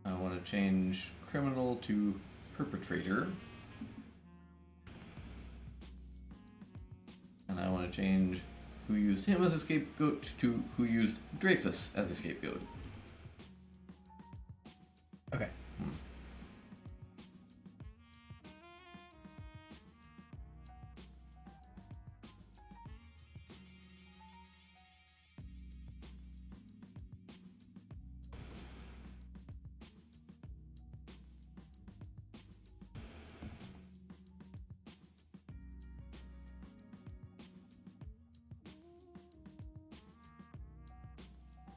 I want to change criminal to perpetrator. And I want to change who used him as a scapegoat to who used Dreyfus as a scapegoat. Okay.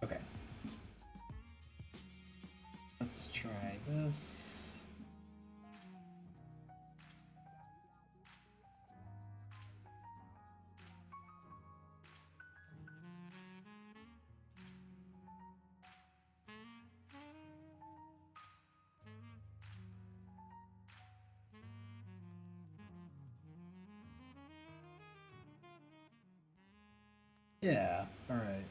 Okay. Let's try this. Yeah, all right.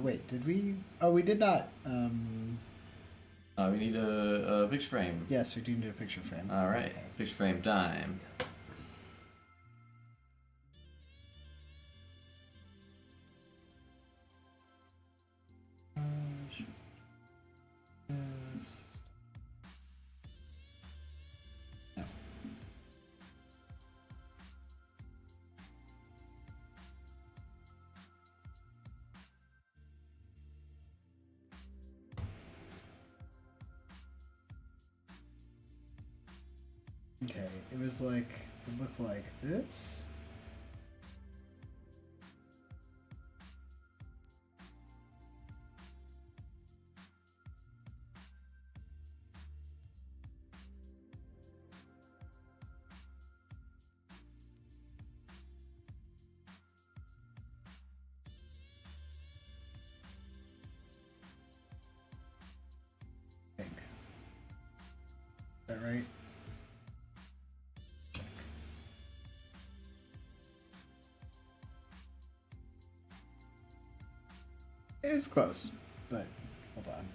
Wait, did we? Oh, we did not. We need a picture frame. Yes, we do need a picture frame. All right, Okay. picture frame time. Yes. No. Okay, it was like, it looked like this. I think. Is that right? Check. It was close, but hold on.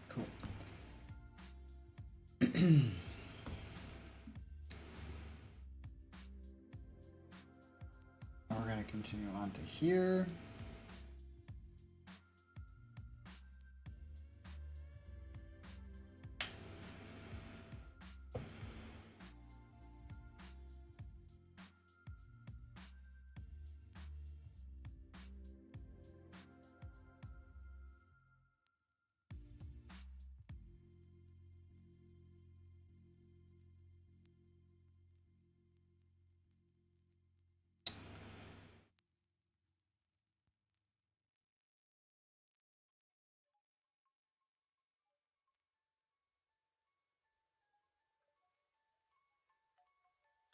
Cool. Now we're going to continue on to here.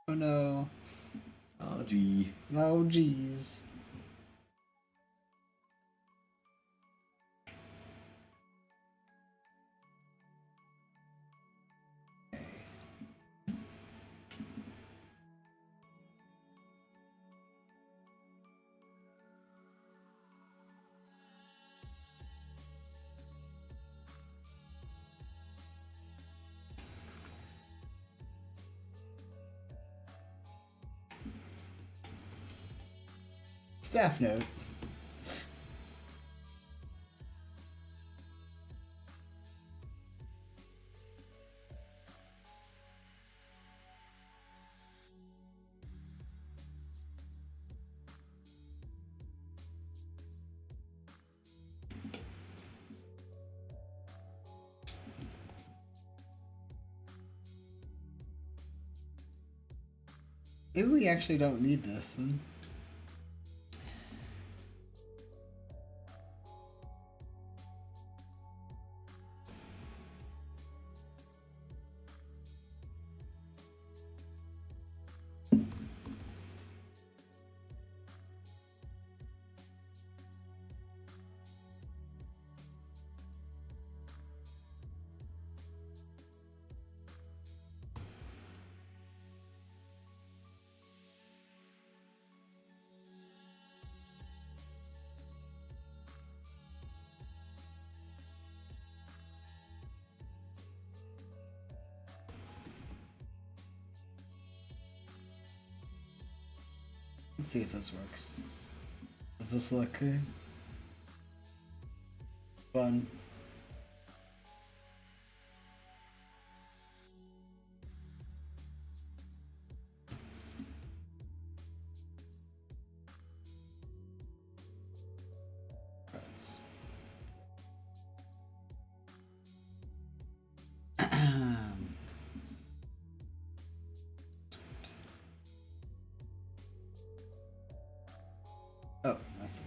Oh no. Oh, gee. Oh geez. Staff note. Maybe we actually don't need this. Let's see if this works. Does this look good? Fun. Oh, I see.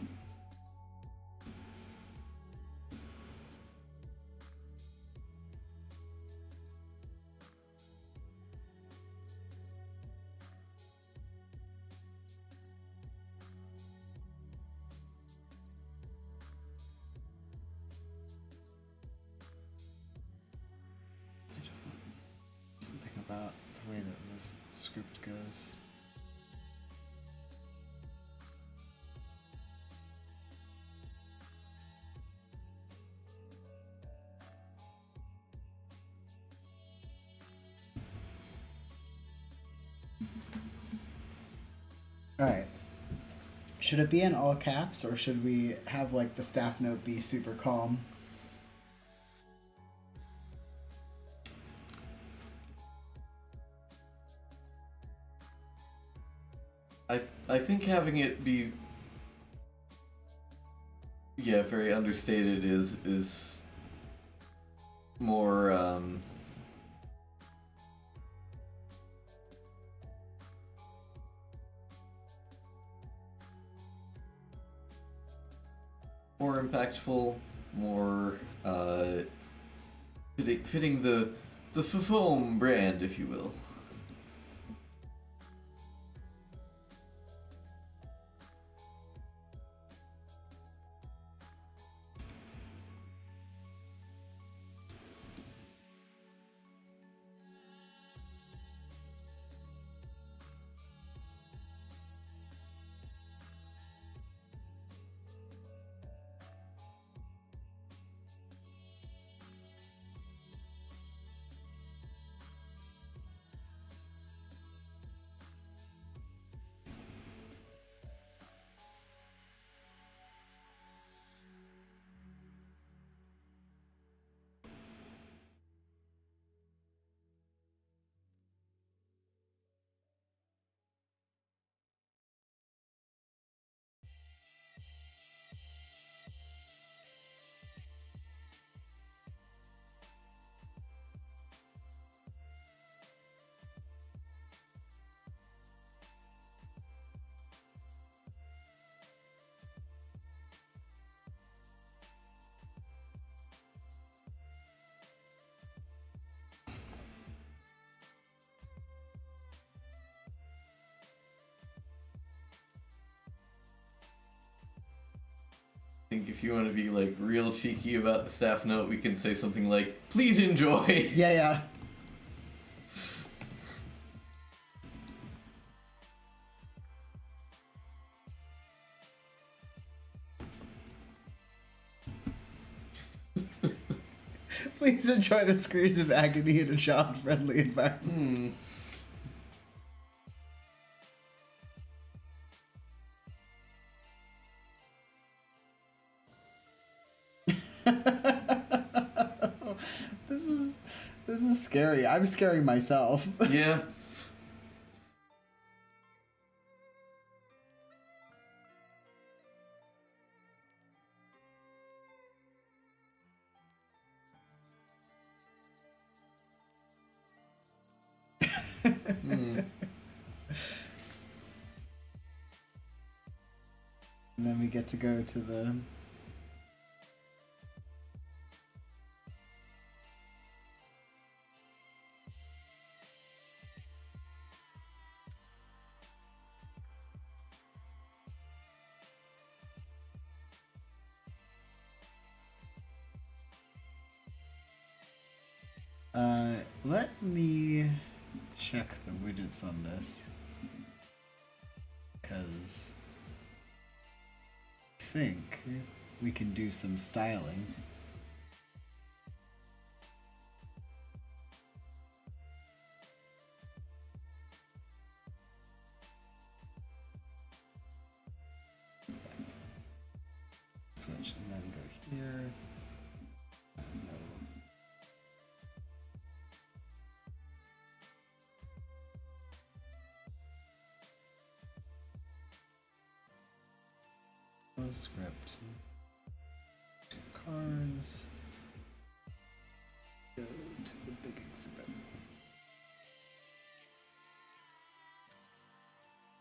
Something about the way that this script goes. Alright. Should it be in all caps, or should we have like the staff note be super calm? I think having it be very understated is more more impactful, more fitting the FFOAM brand, if you will. I think if you want to be like real cheeky about the staff note, we can say something like, "Please enjoy." Yeah. Please enjoy the screams of agony in a child-friendly environment. scary. I'm scaring myself. Yeah. And then we get to go to the... let me check the widgets on this, because I think we can do some styling. Switch and then go here. No. Script. 2 cards. Go to the big exhibit.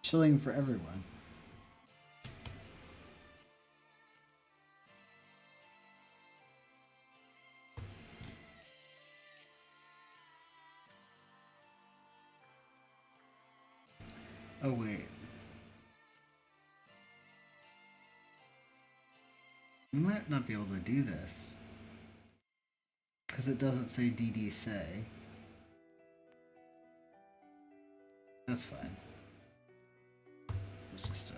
Chilling for everyone. Oh wait. We might not be able to do this because it doesn't say DD say. That's fine. It's just a...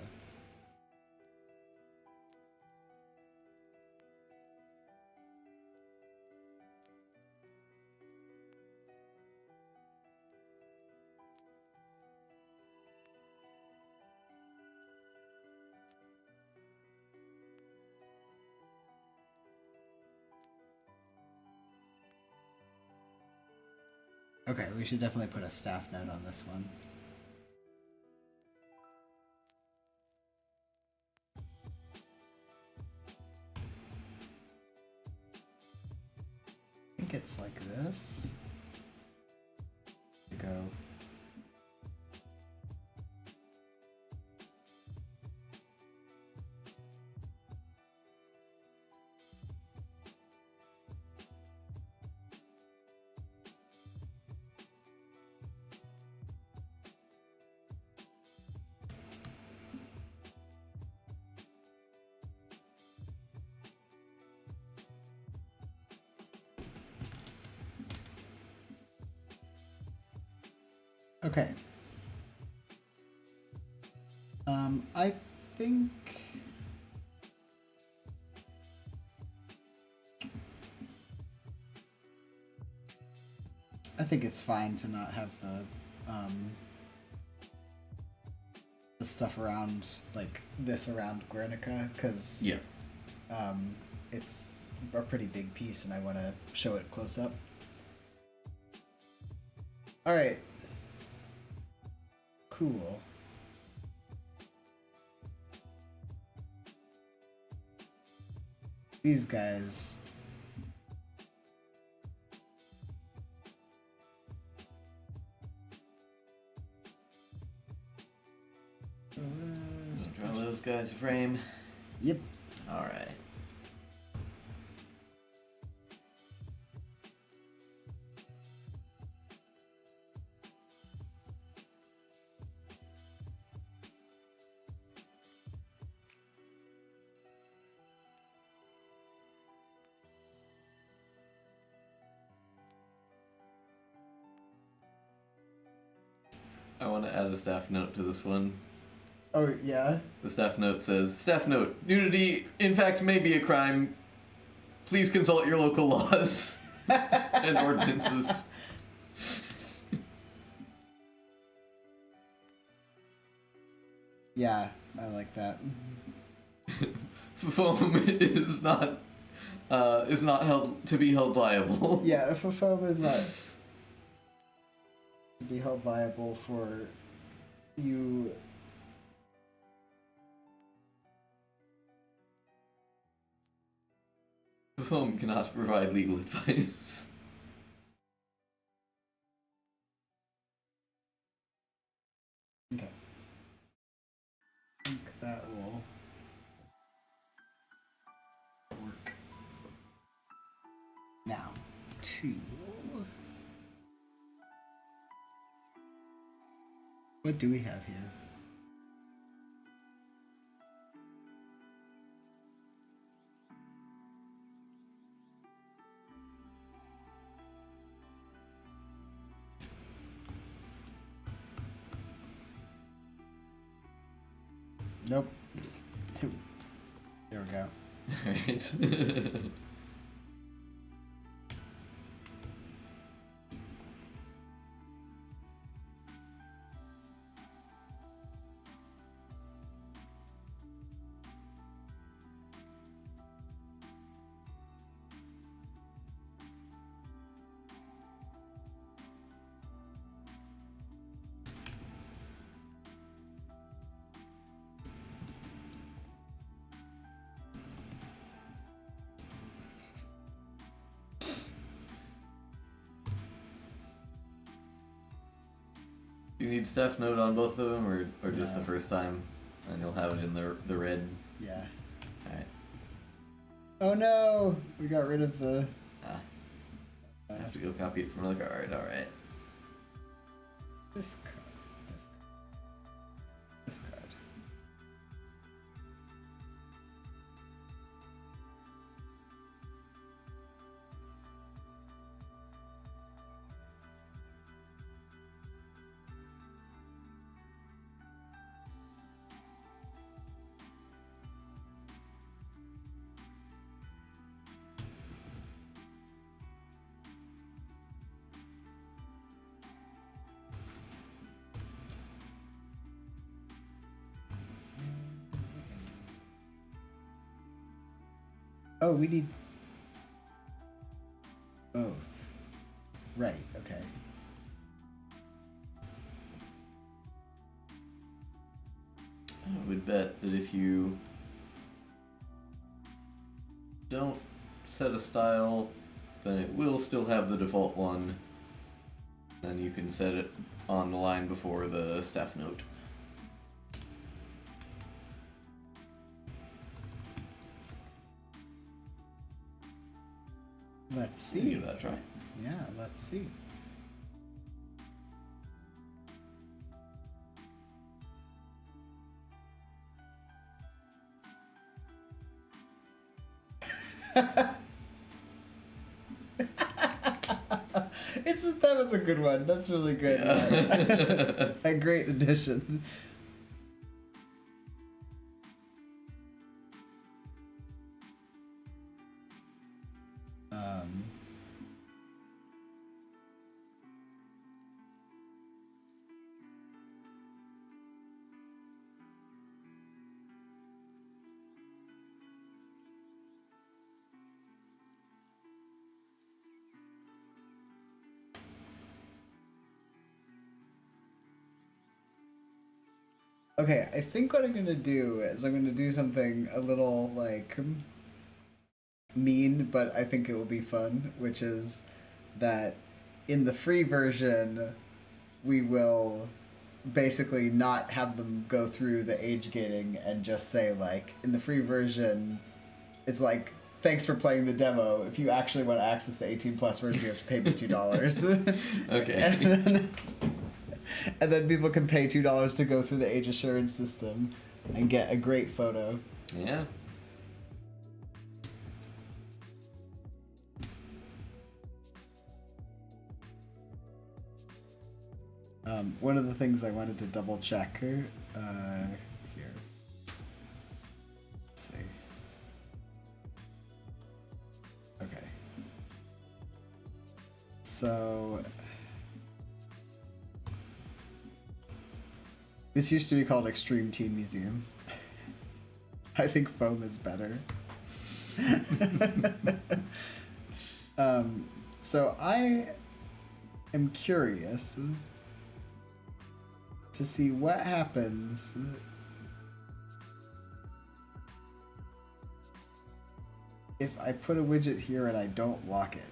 Okay, we should definitely put a staff note on this one. I think it's like this. Go. Okay. I think it's fine to not have the stuff around like this around Guernica, because Yeah. It's a pretty big piece and I want to show it close up. All right. Cool. These guys. Draw those guys a frame. Yep. Alright. I want to add a staff note to this one. Oh, yeah? The staff note says, staff note, nudity in fact may be a crime. Please consult your local laws and ordinances. Yeah, I like that. FFOAM is not held to be held liable. Yeah, FFOAM is not to be held liable for you. FFOAM cannot provide legal advice. Okay. I think that will work. Now, what do we have here? Nope. There we go. Alright. Do you need staff note on both of them, or just No. the first time? And you'll have it in the red. Yeah. Alright. Oh no! We got rid of the... I have to go copy it from another card, alright. This card. This card. This card. Oh, we need both. Right, okay. I would bet that if you don't set a style, then it will still have the default one. Then you can set it on the line before the staff note. Let's see. Give that a try. Yeah, let's see. That was a good one. That's really good. Yeah. A great addition. Okay, I think what I'm gonna do is I'm gonna do something a little like mean, but I think it will be fun, which is that in the free version we will basically not have them go through the age gating and just say like in the free version it's like thanks for playing the demo. If you actually want to access the 18 plus version you have to pay me $2. Okay. And then people can pay $2 to go through the age assurance system and get a great photo. Yeah. One of the things I wanted to double check here. Let's see. Okay. So this used to be called Extreme Teen Museum. I think foam is better. So I am curious to see what happens if I put a widget here and I don't lock it.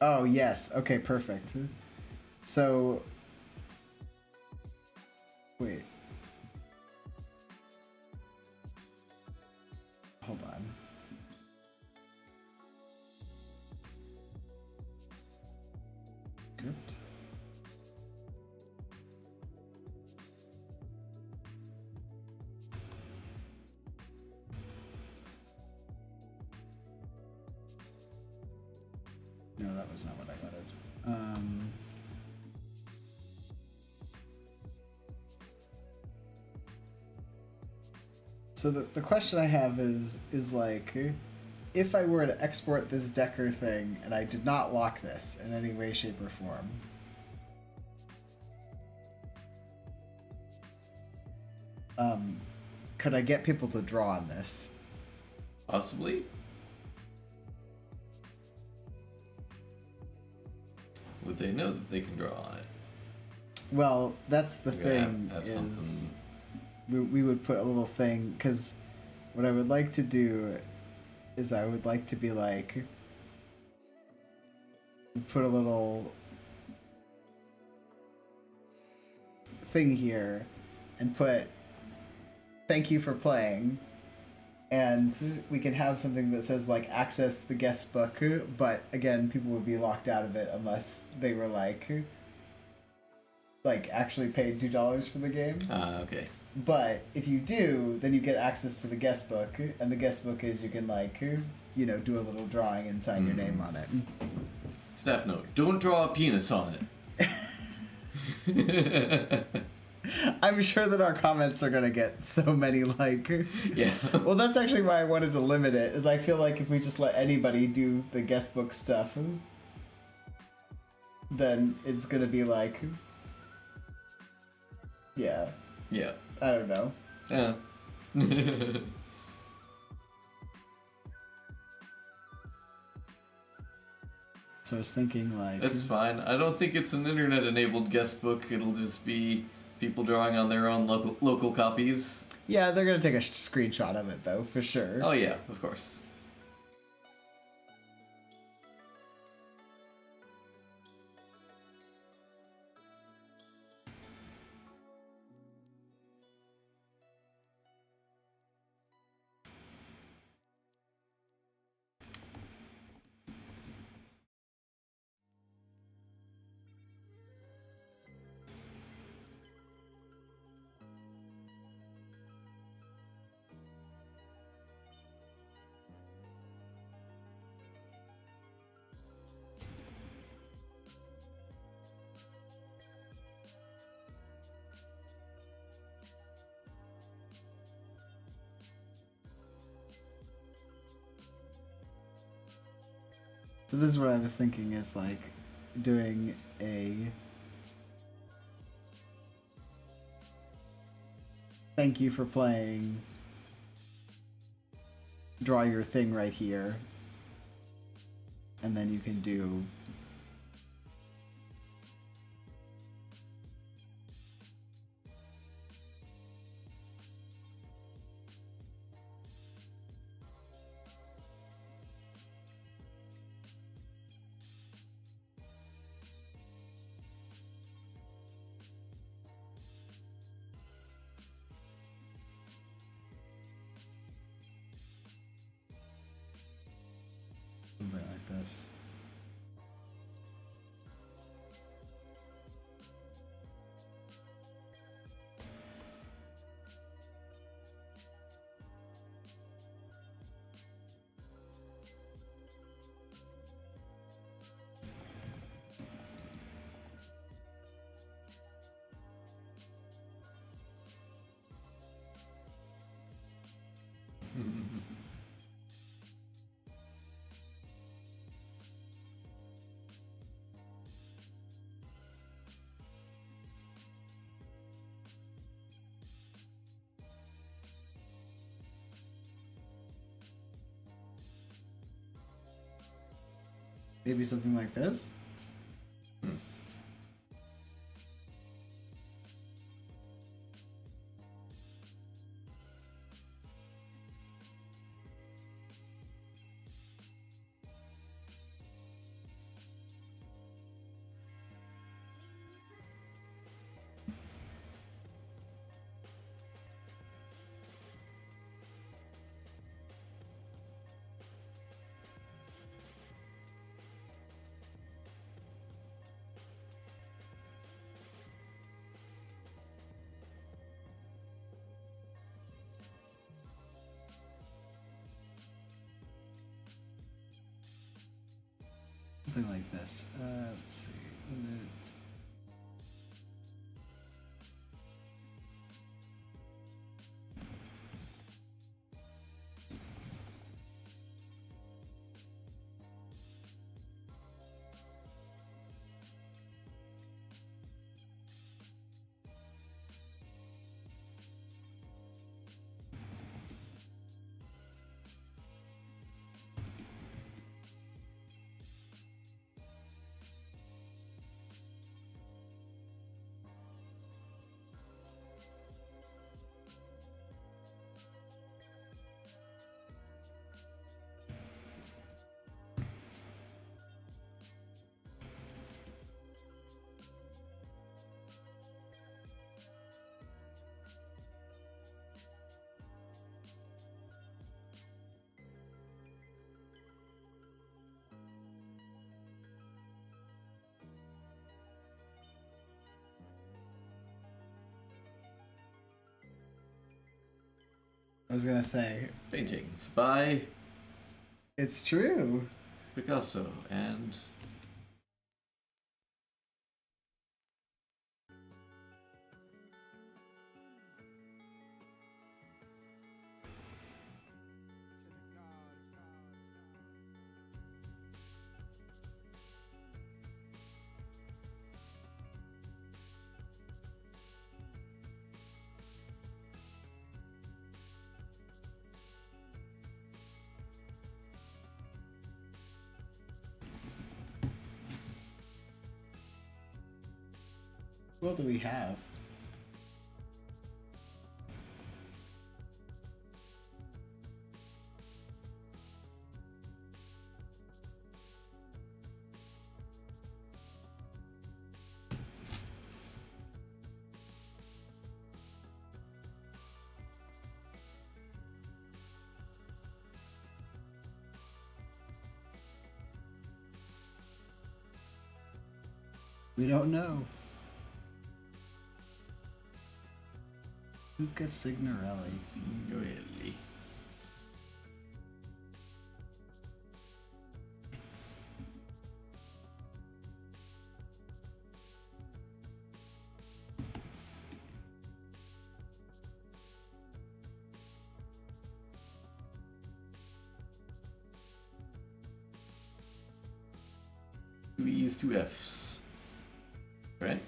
Oh, yes. Okay, perfect. So, wait. Hold on. Script. No, that was not what I wanted. So the question I have is like, if I were to export this Decker thing and I did not lock this in any way, shape, or form, could I get people to draw on this? Possibly. Would they know that they can draw on it? Well, that's the You're thing, have is we would put a little thing, because what I would like to do is I would like to be like, put a little thing here and put thank you for playing, and we can have something that says like access the guest book, but again people would be locked out of it unless they were like actually paid $2 for the game. Okay. But if you do, then you get access to the guest book, and the guest book is you can like do a little drawing and sign your name on it. Staff note: don't draw a penis on it. I'm sure that our comments are gonna get so many like. Yeah. Well, that's actually why I wanted to limit it. Is I feel like if we just let anybody do the guest book stuff, then it's gonna be like. Yeah. Yeah. I don't know. Yeah. So I was thinking like. That's fine. I don't think it's an internet-enabled guest book. It'll just be people drawing on their own local copies. Yeah, they're gonna take a screenshot of it though, for sure. Oh yeah, of course. So this is what I was thinking, is like doing a thank you for playing, draw your thing right here, and then you can do something like this. Maybe something like this? Hmm. Something like this. Let's see. I was gonna say. Paintings by It's true. Picasso and What do we have? We don't know. Luca Signorelli. Signorelli. Two E's, two F's. Right?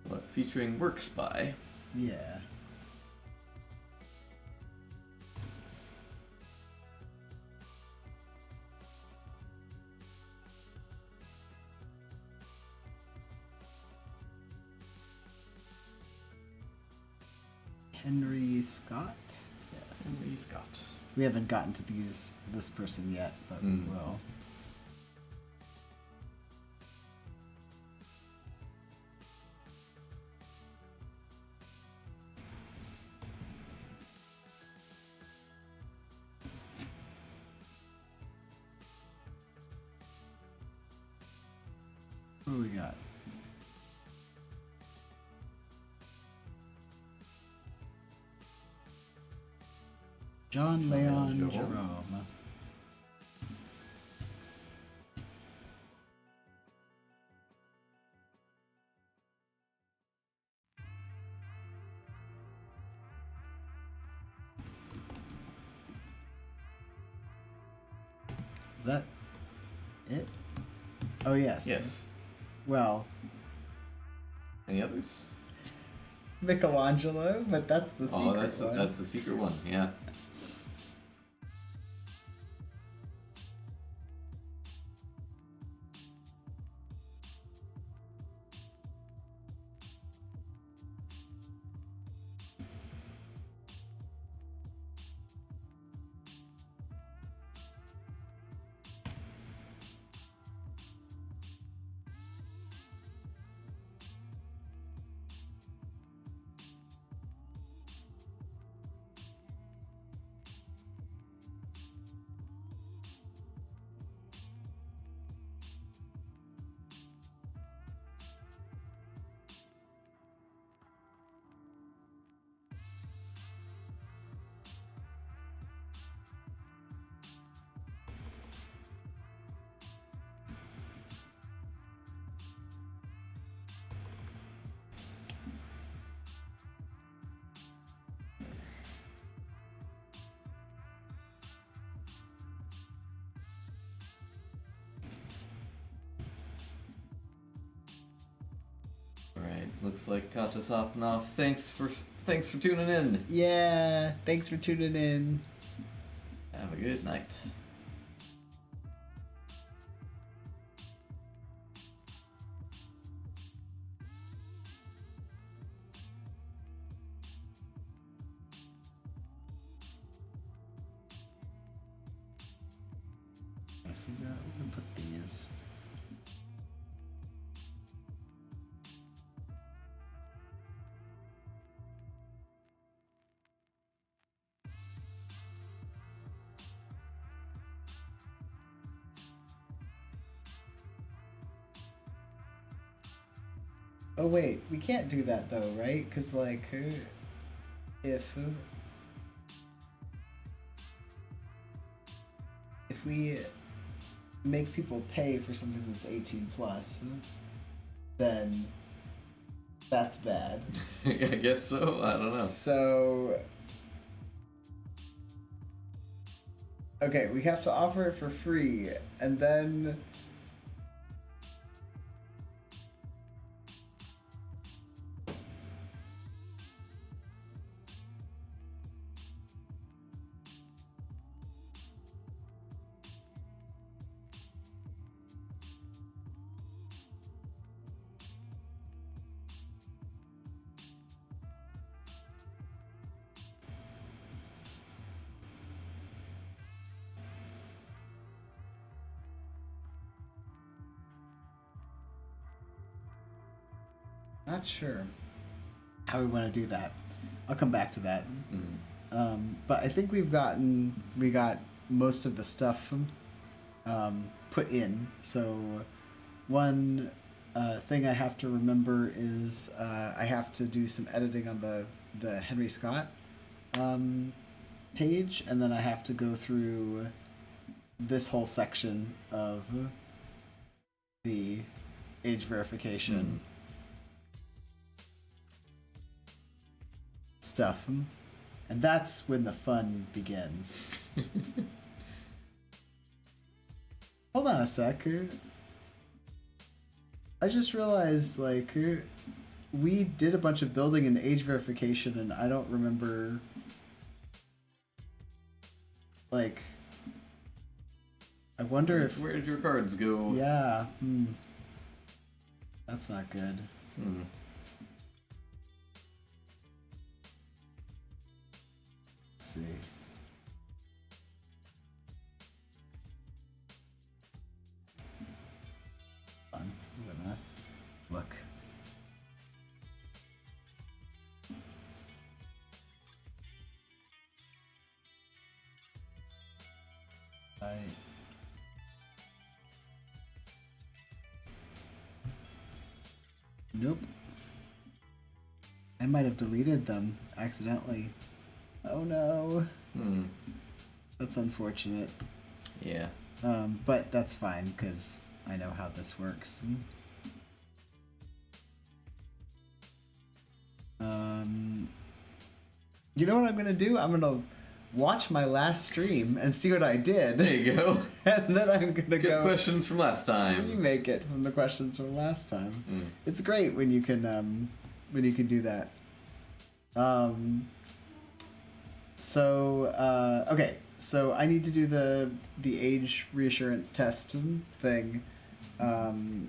What, featuring works by? Yeah. Henry Scott? Yes. Henry Scott. We haven't gotten to this person yet, but we will. What do we got? John Leon Jerome. Is that it? Oh, yes. Yes. Well, Any others? Michelangelo, but that's the secret one. That's the secret one, yeah. Alright, looks like Kata Sopnov. Thanks for tuning in. Yeah, thanks for tuning in. Have a good night. Gotta figure out where to put these. Oh wait, we can't do that though, right? Because like, if we make people pay for something that's 18 plus, then that's bad. I guess so. I don't know. So, okay, we have to offer it for free, and then not sure how we want to do that. I'll come back to that. But I think we got most of the stuff put in. So one thing I have to remember is I have to do some editing on the Henry Scott page, and then I have to go through this whole section of the age verification stuff, and that's when the fun begins. Hold on a sec. I just realized, like, we did a bunch of building and age verification, and I don't remember, like, I wonder if... Where did your cards go? Yeah, that's not good. Let's see. I'm gonna look. Nope. I might have deleted them accidentally. Oh no. That's unfortunate. Yeah. But that's fine, because I know how this works. You know what I'm gonna do? I'm gonna watch my last stream and see what I did. There you go. And then I'm gonna Good go questions from last time. remake it from the questions from last time. Mm. It's great when you can do that. Okay, so I need to do the age reassurance test thing, and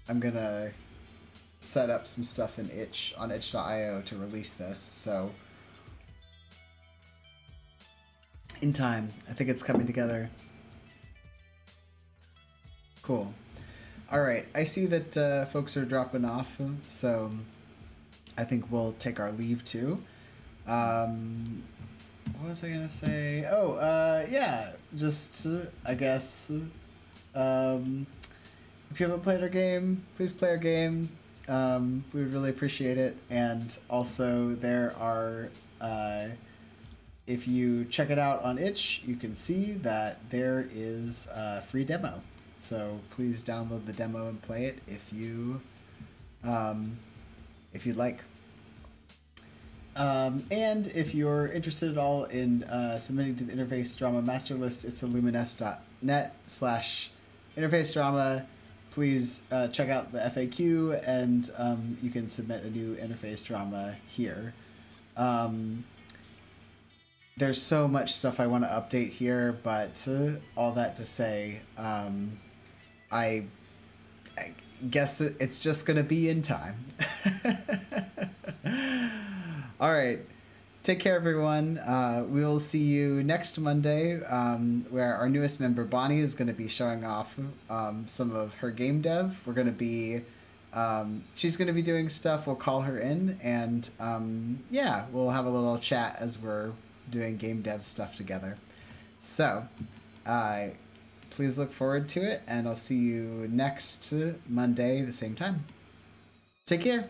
I'm gonna set up some stuff in itch on itch.io to release this. So in time, I think it's coming together. Cool. All right, I see that folks are dropping off, so I think we'll take our leave too. What was I gonna say? Oh, yeah, just I guess if you haven't played our game, please play our game. We would really appreciate it. And also there are, if you check it out on itch, you can see that there is a free demo. So please download the demo and play it if you'd like. And if you're interested at all in submitting to the Interface Drama Master List, it's luminous.net/interface drama. Please check out the FAQ, and you can submit a new interface drama here. There's so much stuff I want to update here, but all that to say, I guess it's just going to be in time. All right. Take care, everyone. We'll see you next Monday, where our newest member, Bonnie, is going to be showing off some of her game dev. We're going to be... she's going to be doing stuff. We'll call her in, and yeah, we'll have a little chat as we're doing game dev stuff together. So, please look forward to it, and I'll see you next Monday, the same time. Take care.